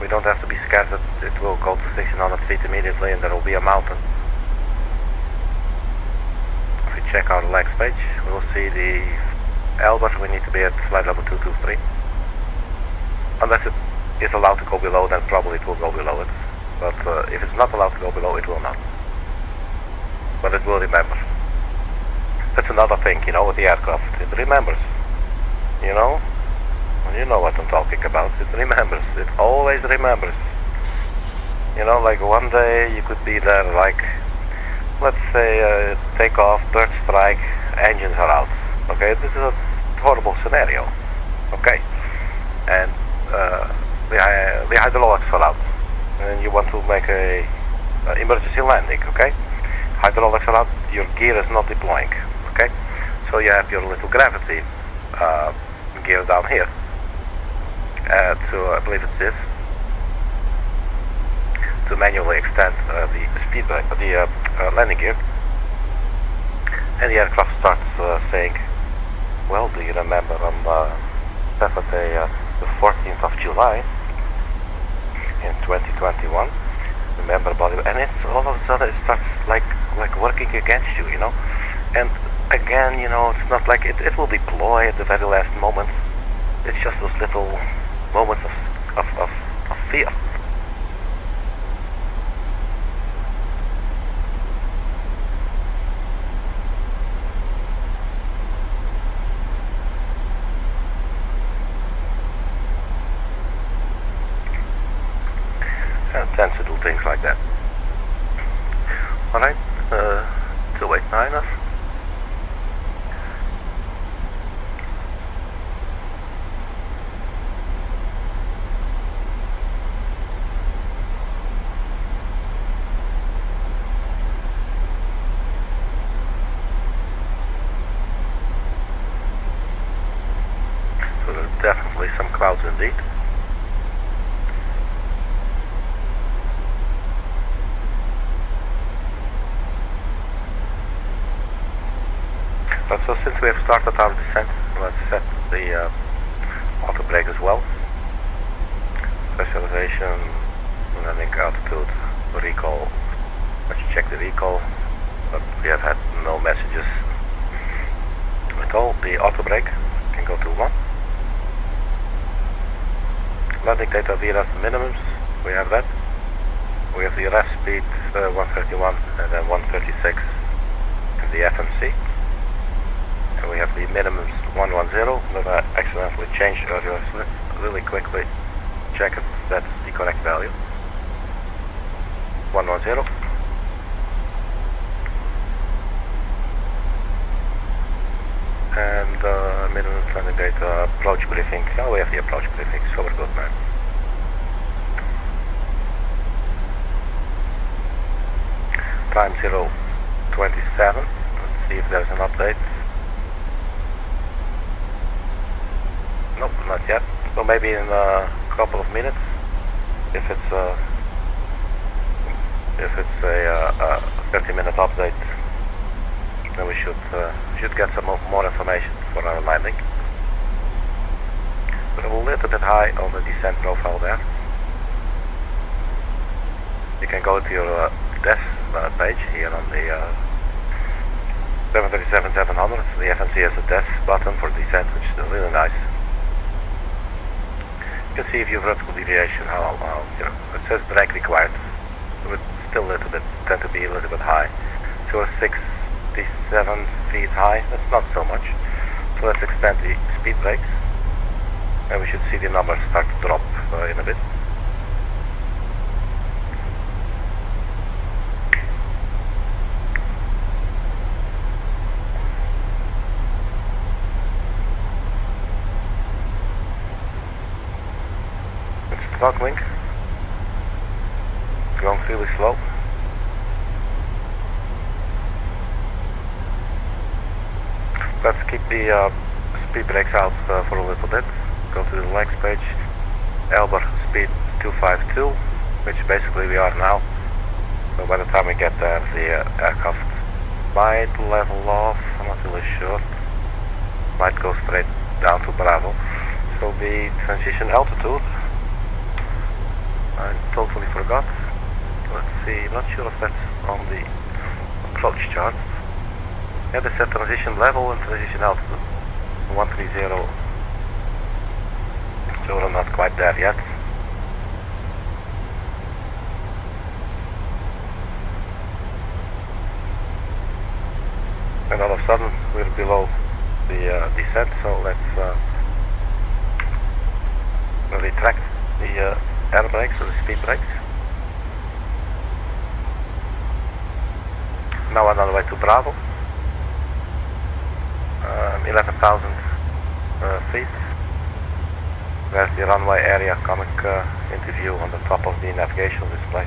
we don't have to be scared that it will go to 1600 feet immediately and there will be a mountain. If we check our legs page, we will see the Elbar. We need to be at flight level 223. Unless it is allowed to go below, then probably it will go below it. But if it's not allowed to go below, it will not. But it will remember. That's another thing, you know, with the aircraft. It remembers. You know? You know what I'm talking about. It remembers. It always remembers. You know, like one day you could be there, like, let's say, take off, bird strike, engines are out. Okay, this is a horrible scenario. Okay? And the hydraulics fell out. And you want to make a emergency landing, okay? Hydraulics are out, your gear is not deploying, okay? So you have your little gravity gear down here. I believe it's this, to manually extend the speed brake, the landing gear. And the aircraft starts saying, well, do you remember on Saturday, the 14th of July in 2021? Remember about it? And it's all of a sudden it starts like working against you, you know. And again, you know, it's not like it will deploy at the very last moment. It's just those little moments of fear. And it tends to do things like that. Alright, 289ers. So there's definitely some clouds indeed. So since we have started our descent, let's set the auto brake as well. Specialization, landing altitude, recall. Let's check the recall, but we have had no messages at all. The auto brake can go to 1. Landing data VRF minimums, we have that. We have the RF speed 131 and then 136 in the FMC. And we have the minimums 110 that I accidentally changed earlier, so let's really quickly check if that's the correct value. 110. And minimum landing data, approach briefing. Oh, we have the approach briefing, so we're good, man. Time 0:27. Let's see if there's an update. Nope, not yet. So maybe in a couple of minutes, if it's a 30-minute update, then we should get some more information for our landing. We're a little bit high on the descent profile there. You can go to your desk page here on the 737-700. The FMC has a desk button for descent, which is really nice. You can see if you have vertical deviation, how you know, it says drag required. So it's still a little bit, tend to be a little bit high. So we're 67 feet high, that's not so much. So let's expand the speed brakes. And we should see the numbers start to drop in a bit. Throttling, going really slow. Let's keep the speed brakes out for a little bit. Go to the legs page. Elbar speed 252, which basically we are now. So by the time we get there, the aircraft might level off. I'm not really sure. Might go straight down to Bravo. So the transition altitude forgot. Let's see, not sure if that's on the approach chart. Yeah, they said transition level and transition altitude. 130. So we're not quite there yet. And all of a sudden we're below the descent, so let's retract the air brakes or the speed brakes. Now on our way to Bravo. 11,000 feet. There's the runway area coming into view on the top of the navigation display.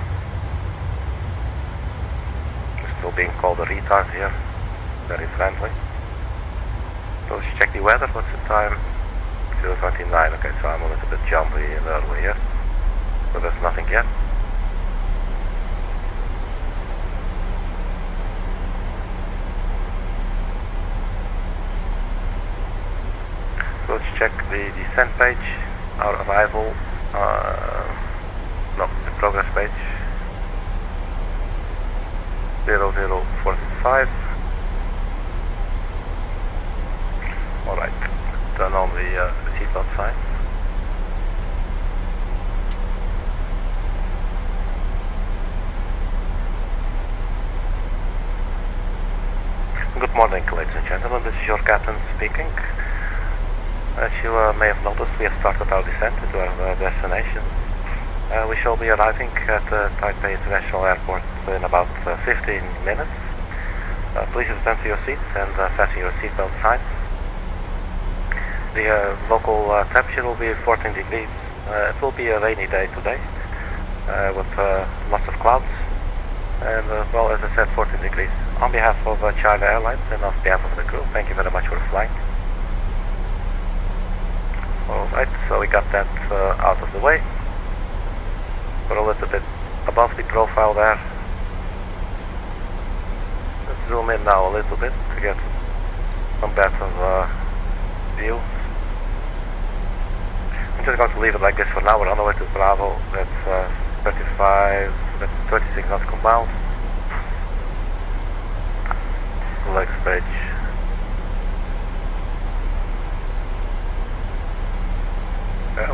We're still being called a retard here. Very friendly. So let's check the weather. What's the time? 0:29. Okay, so I'm a little bit jumpy and early here. So there's nothing yet. So let's check the descent page, our arrival, no, the progress page. 0045. Alright, turn on the seatbelt sign. Good morning, ladies and gentlemen, this is your captain speaking. As you may have noticed, we have started our descent into our destination. We shall be arriving at Taipei International Airport in about 15 minutes. Please return to your seats and fasten your seatbelt signs. The local temperature will be 14 degrees. It will be a rainy day today with lots of clouds and well, as I said, 14 degrees. On behalf of China Airlines and on behalf of the crew, thank you very much for flying. Alright, so we got that out of the way. We're a little bit above the profile there. Let's zoom in now a little bit to get some better view. I'm just going to leave it like this for now. We're on the way to Bravo. That's 36 nautical miles. Legs page.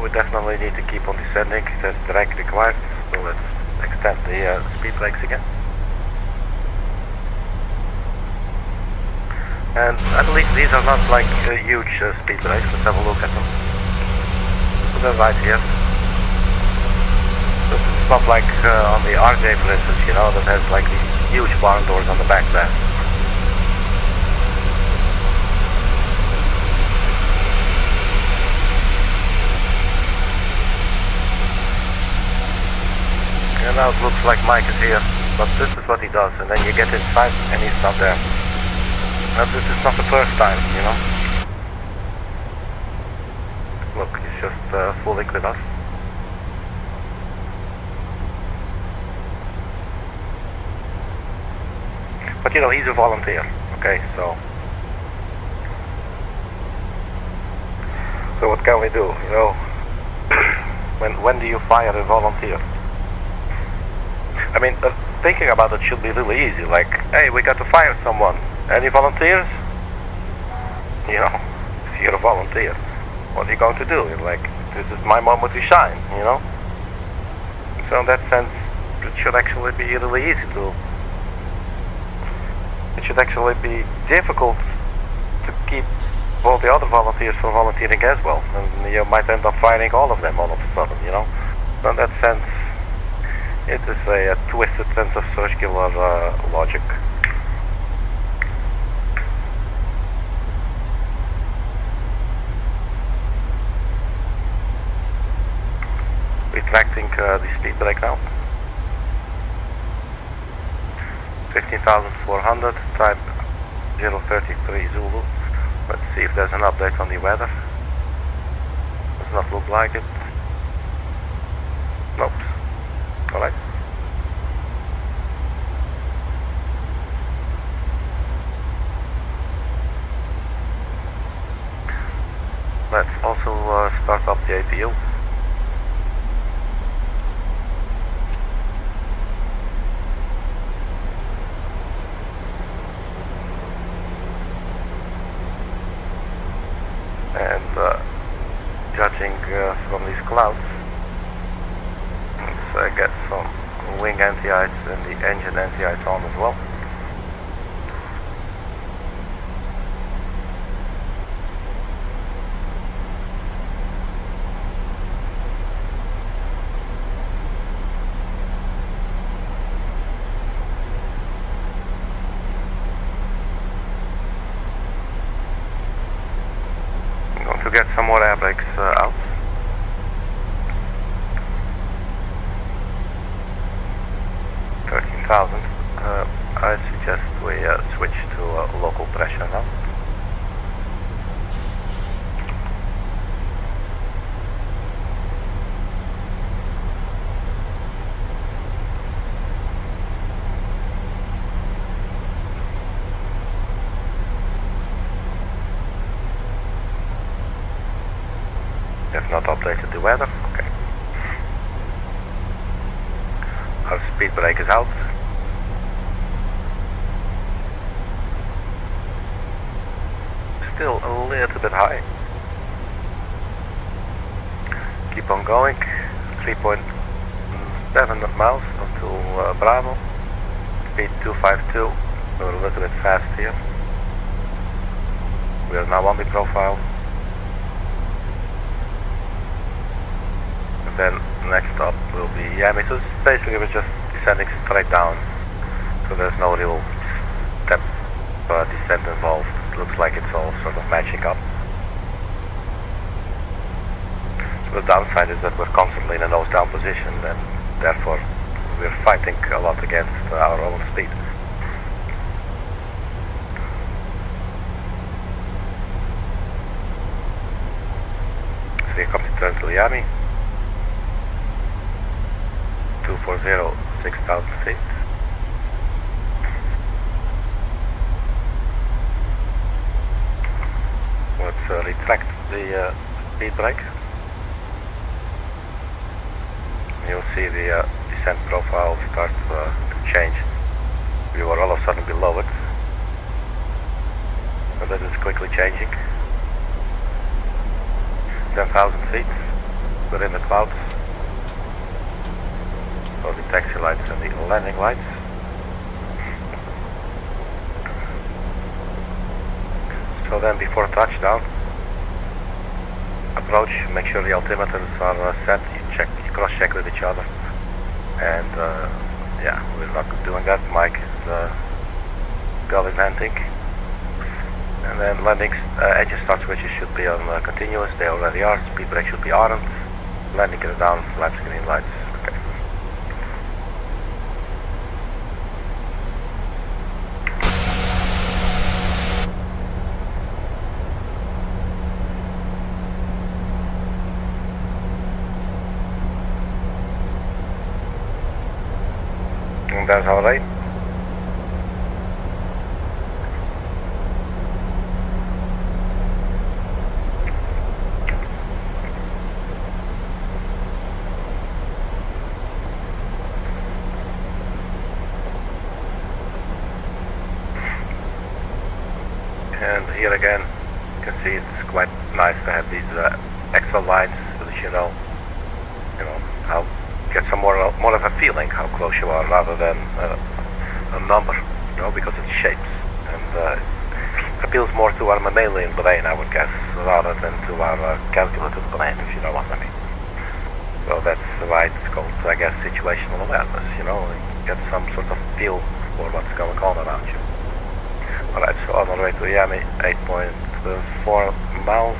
We definitely need to keep on descending. There's drag required, so let's extend the speed brakes again. And I believe these are not like huge speed brakes. Let's have a look at them. So they're right here. So it's not like on the RJ, for instance, you know, that has like these huge barn doors on the back there. And now it looks like Mike is here, but this is what he does, and then you get inside and he's not there. Now this is not the first time, you know. Look, he's just fooling with us. But you know, he's a volunteer, okay, so what can we do, you know? when do you fire a volunteer? I mean, thinking about it should be really easy, like, hey, we got to fire someone. Any volunteers? You know, if you're a volunteer, what are you going to do? You're like, this is my moment to shine, you know? So in that sense, it should actually be really easy to... It should actually be difficult to keep all the other volunteers from volunteering as well. And you might end up firing all of them all of a sudden, you know? So in that sense, it is a twisted sense of circular logic. Retracting the speed brake now. 15,400, type 033 Zulu. Let's see if there's an update on the weather. Does not look like it. Nope. Alright. Let's also start up the APU. get some wing anti-ice and the engine anti-ice on as well. I'm going to get some more air brakes out. I suggest we switch to local pressure now. Have not updated the weather. Okay. Our speed brake is out. Still a little bit high. Keep on going. 3.7 miles until Bravo. Speed 252. We're a little bit fast here. We are now on the profile. And then next stop will be Miami. So basically we're just descending straight down. So there's no real step descent involved. Looks like it's all sort of matching up. So the downside is that we're constantly in a nose down position and therefore we're fighting a lot against our own speed. So here comes the turn to Miami. 240, 6,000 feet. Let's retract the speed brake. You'll see the descent profile start to change. We were all of a sudden below it, and that is quickly changing. 10,000 feet, we're in the clouds. So the taxi lights and the landing lights. So then before touchdown, approach, make sure the altimeters are set, you cross-check with each other. And yeah, we're not doing that. Mike is gallivanting. And then landings, engine start switches should be on continuous, they already are. Speed brake should be armed. Landing is down, flaps green lights. Okay. And that's all right. And here again, you can see it's quite nice to have these extra lines so that you know how get some more of a feeling how close you are rather than a number, because it shapes and appeals more to our mammalian brain, I would guess, rather than to our calculative brain, if you know what I mean. So that's why it's called, I guess, situational awareness. You get some sort of feel for what's going on around you. Alright, so on our way to Miami, 8.4 miles.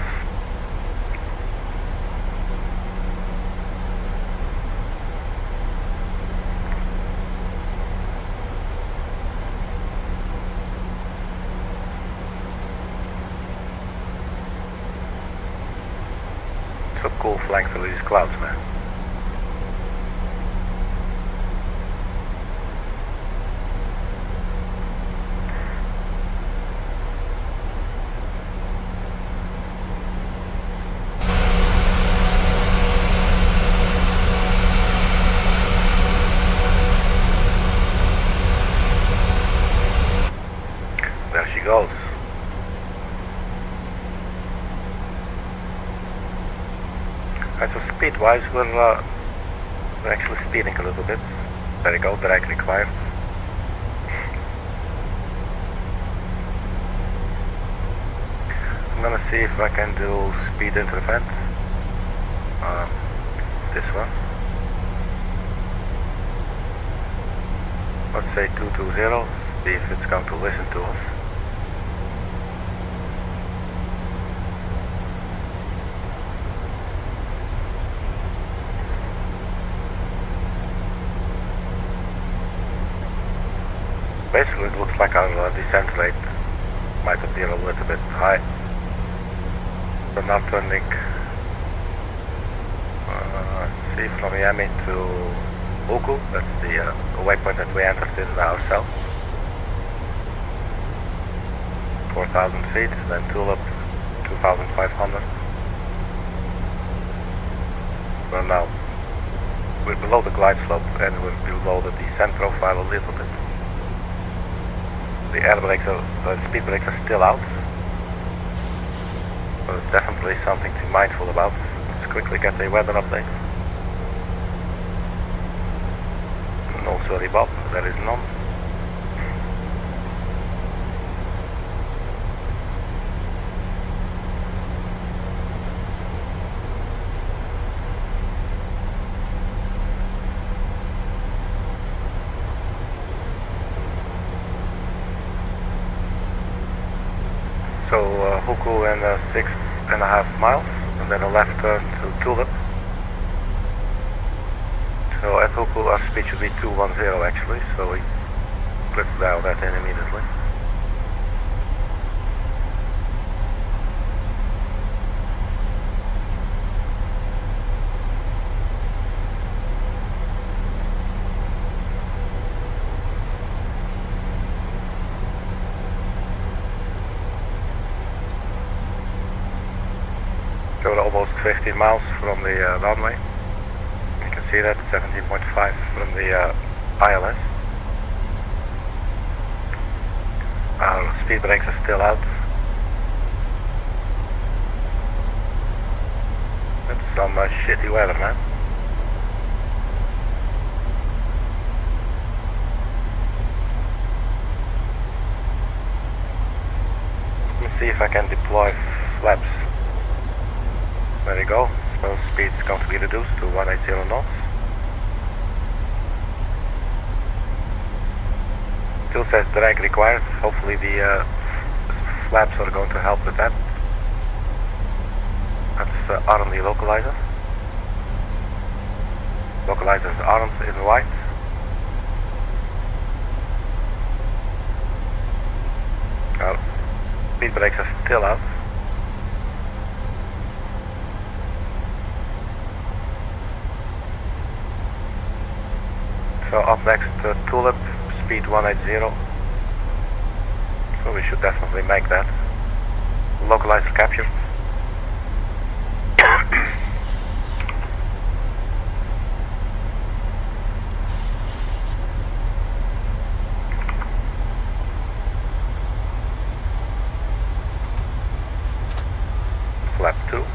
So cool flying through these clouds, man. There she goes. Right, so speed-wise, we're We're actually speeding a little bit. There you go, drag required. I'm gonna see if I can do speed intervent. This one. Let's say 220, see if it's going to listen to us. Basically it looks like our descent rate might appear a little bit high. We're now turning, see, from Miami to Huku, that's the waypoint that we entered in ourselves. 4,000 feet, then Tulip 2,500. We're below the glide slope and we're below the descent profile a little bit. The air brakes the speed brakes are still out. So it's definitely something to be mindful about. Let's quickly get a weather update. No, sorry Bob, there is none. So Huku and 6.5 miles, and then a left turn to Tulip. So at Huku our speed should be 210 actually, so we click dial that in immediately. So we're almost 15 miles from the runway. You can see that, 17.5 from the ILS. Our speed brakes are still out. That's some shitty weather, man. Let me see if I can deploy flaps. There you go. So speed is going to be reduced to 180 knots. Still says drag required. Hopefully the flaps are going to help with that. That's R&D localizer. Localizers aren't in white. Our speed brakes are still out. So up next, Tulip, speed 180. So we should definitely make that. Localizer captured. Flap 2.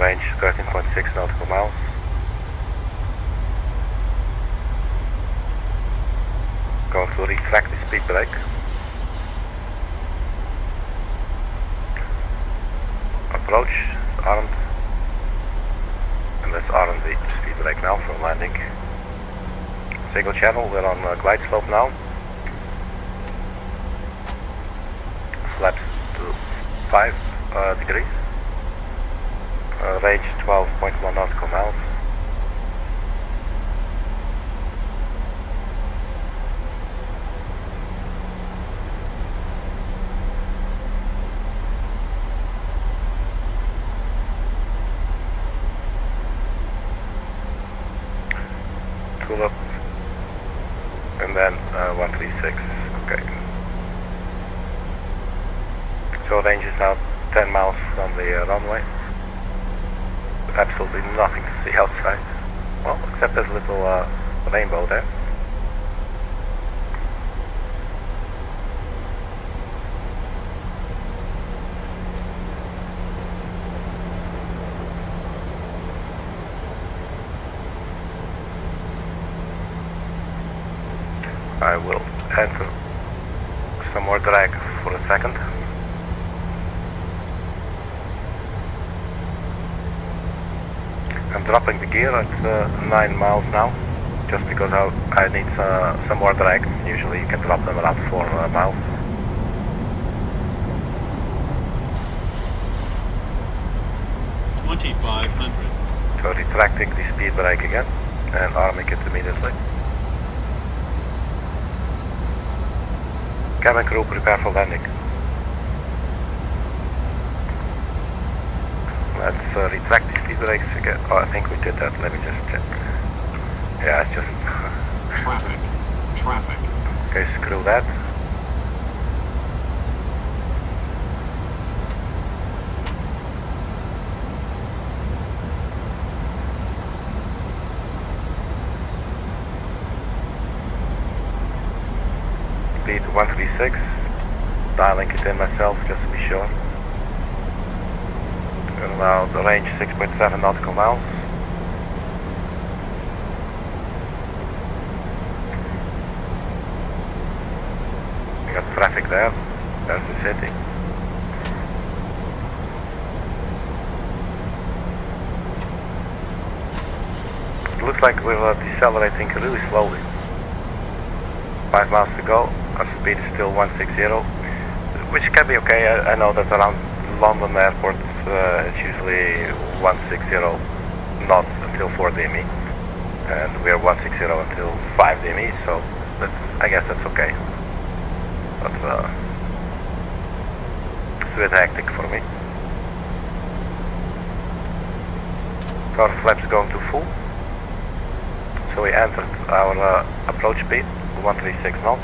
Range 13.6 nautical miles. Going to retract the speed brake. Approach, armed. And that's armed the speed brake now for landing. Single channel, we're on glide slope now. Flaps to 5 degrees. Range 12.1 nautical miles. Tulip, and then 136. Okay. So range is now 10 miles from the runway. Absolutely nothing to see outside. Well, except there's a little rainbow there. I will enter some more drag for a second. I'm dropping the gear at 9 miles now, just because I need some more drag. Usually you can drop them around 4 miles. So retracting the speed brake again and arming it immediately. Cabin crew, prepare for landing. Let's retract the speed brakes again. Oh, I think we did that. Let me just check. Yeah, it's just...
Traffic.
Okay, screw that. Speed 136. Dialing it in myself just to be sure. And now the range 6.7 nautical miles. We got traffic there. There's the city. It looks like we're decelerating really slowly. 5 miles to go. Our speed is still 160, which can be okay. I know that around London airport it's usually 160 knots until 4 DME, and we are 160 until 5 DME, so I guess that's okay. But it's a bit hectic for me. So our flaps going to full. So we entered our approach speed, 136 knots.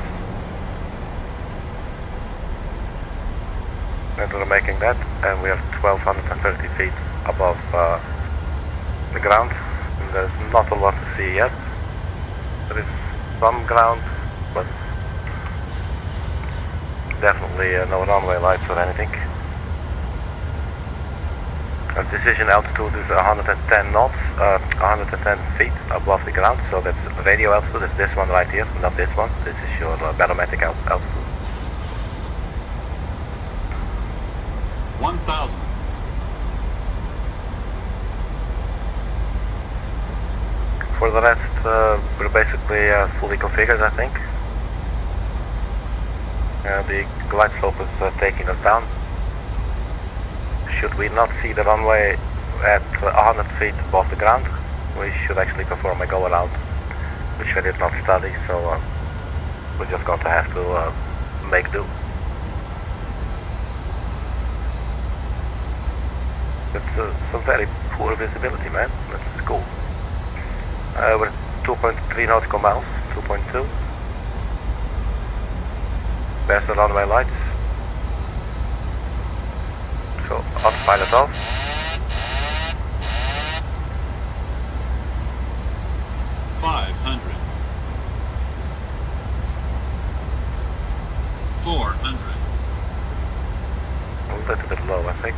And we're making that, and we are 1230 feet above the ground. And there's not a lot to see yet. There is some ground, but definitely no runway lights or anything. Our decision altitude is 110 knots, 110 feet above the ground, so that's radio altitude. It's this one right here, not this one. This is your barometric altitude.
1,000.
For the rest, we're basically fully configured, I think. The glide slope is taking us down. Should we not see the runway at 100 feet above the ground, we should actually perform a go-around, which I did not study, so we're just going to have to make do. It's some very poor visibility, man. That's cool. We're at 2.3 nautical miles, 2.2. There's the runway lights. So, autopilot off. A little bit low, I think.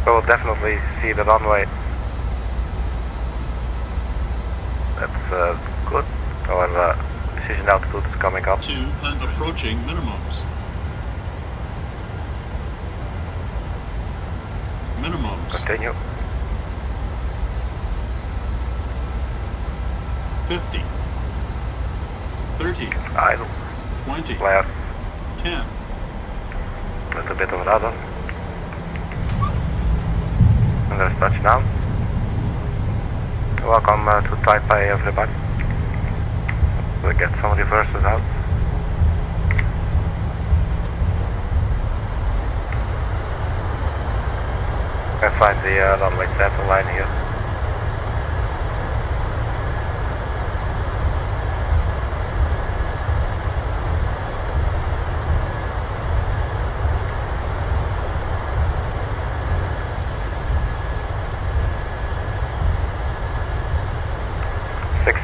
So we'll definitely see the runway. That's good. Our decision altitude is coming up.
200 approaching minimums. Minimums.
Continue.
50. 30.
Idle.
20.
Flare.
10.
A little bit of rudder. And there's touchdown. Welcome to Taipei, everybody. We'll get some reverses out. I find the runway center line here.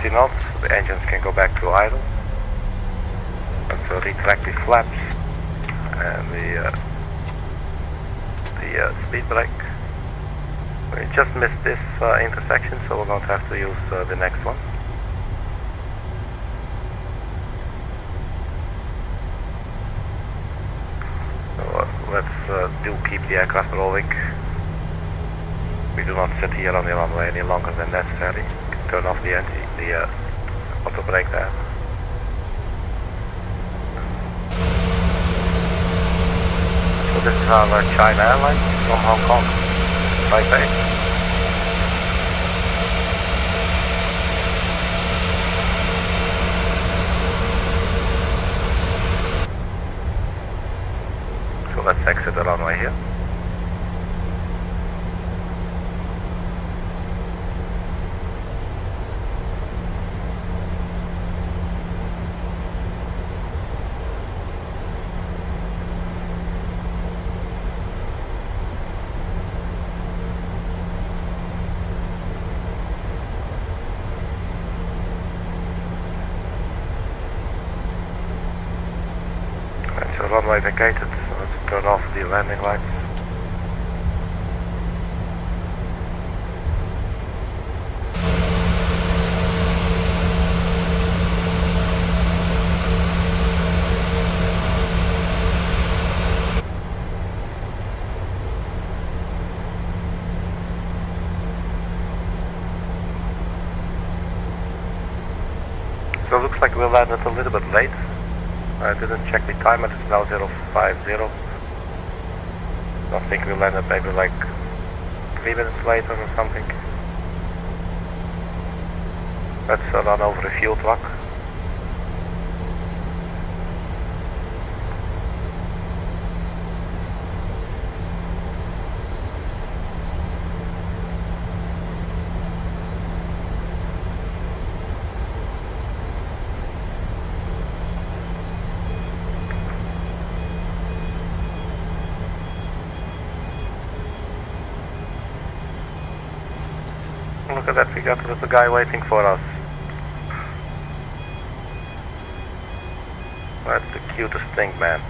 60 knots, the engines can go back to idle. Let's retract the flaps and the speed brake. We just missed this intersection, so we're going to have to use the next one. So let's do keep the aircraft rolling. We do not sit here on the runway any longer than necessary. We can turn off the auto brake there. So this is our China Airlines from Hong Kong, Taipei. So let's exit the runway here. Runway vacated, so let's turn off the landing lights. So it looks like we landed a little bit late. I didn't check the timer, it's now 050. I think we landed maybe like 3 minutes later or something. Let's run over a fuel truck. Look at that, we got the guy waiting for us. That's the cutest thing, man.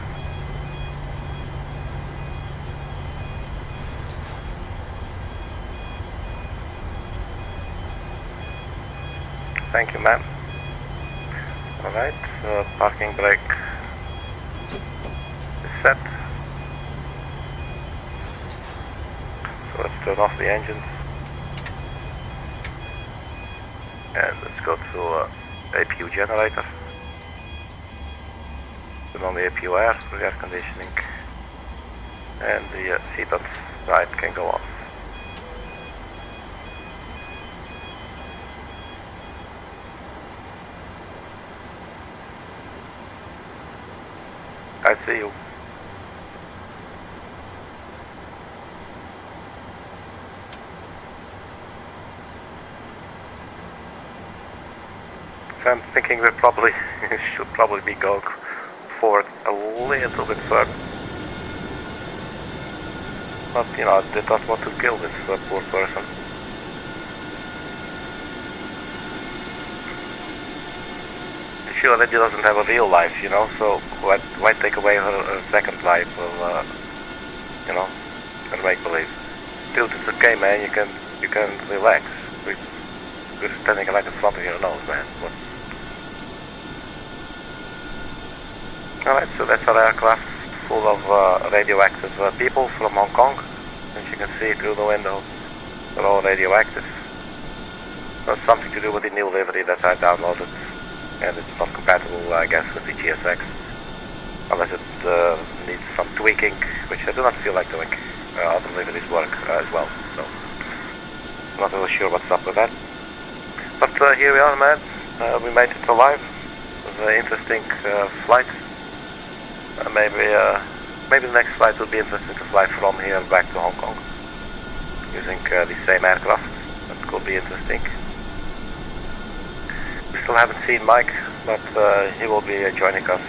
Thank you, ma'am. Alright, parking brake is set. So let's turn off the engines. And let's go to APU generator. Turn on the APU air conditioning. And the seatbelt light can go off. I see you. I'm thinking we probably should probably be going forward a little bit further. But you know, I did not want to kill this poor person. She already doesn't have a real life, you know, so why take away her second life of, you know, and make believe. Dude, it's okay, man. You can relax. We're standing right in front of your nose, man. What? Alright, so that's our aircraft full of radioactive people from Hong Kong. As you can see through the window, they're all radioactive. That's something to do with the new livery that I downloaded. And it's not compatible, I guess, with the GSX. Unless it needs some tweaking, which I do not feel like doing. Other liveries work as well, so I'm not really sure what's up with that. But here we are, man. We made it alive. It was an interesting flight. Maybe the next flight will be interesting to fly from here back to Hong Kong using the same aircraft. That could be interesting. We still haven't seen Mike, but he will be joining us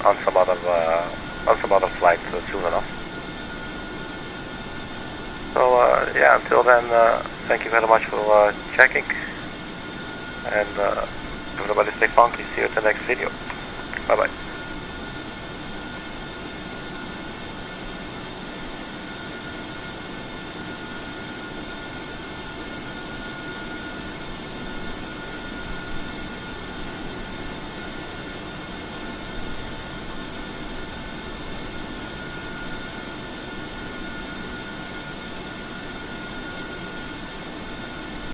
on some other flight soon enough. So yeah, until then, thank you very much for checking. and everybody stay funky. See you at the next video. Bye bye.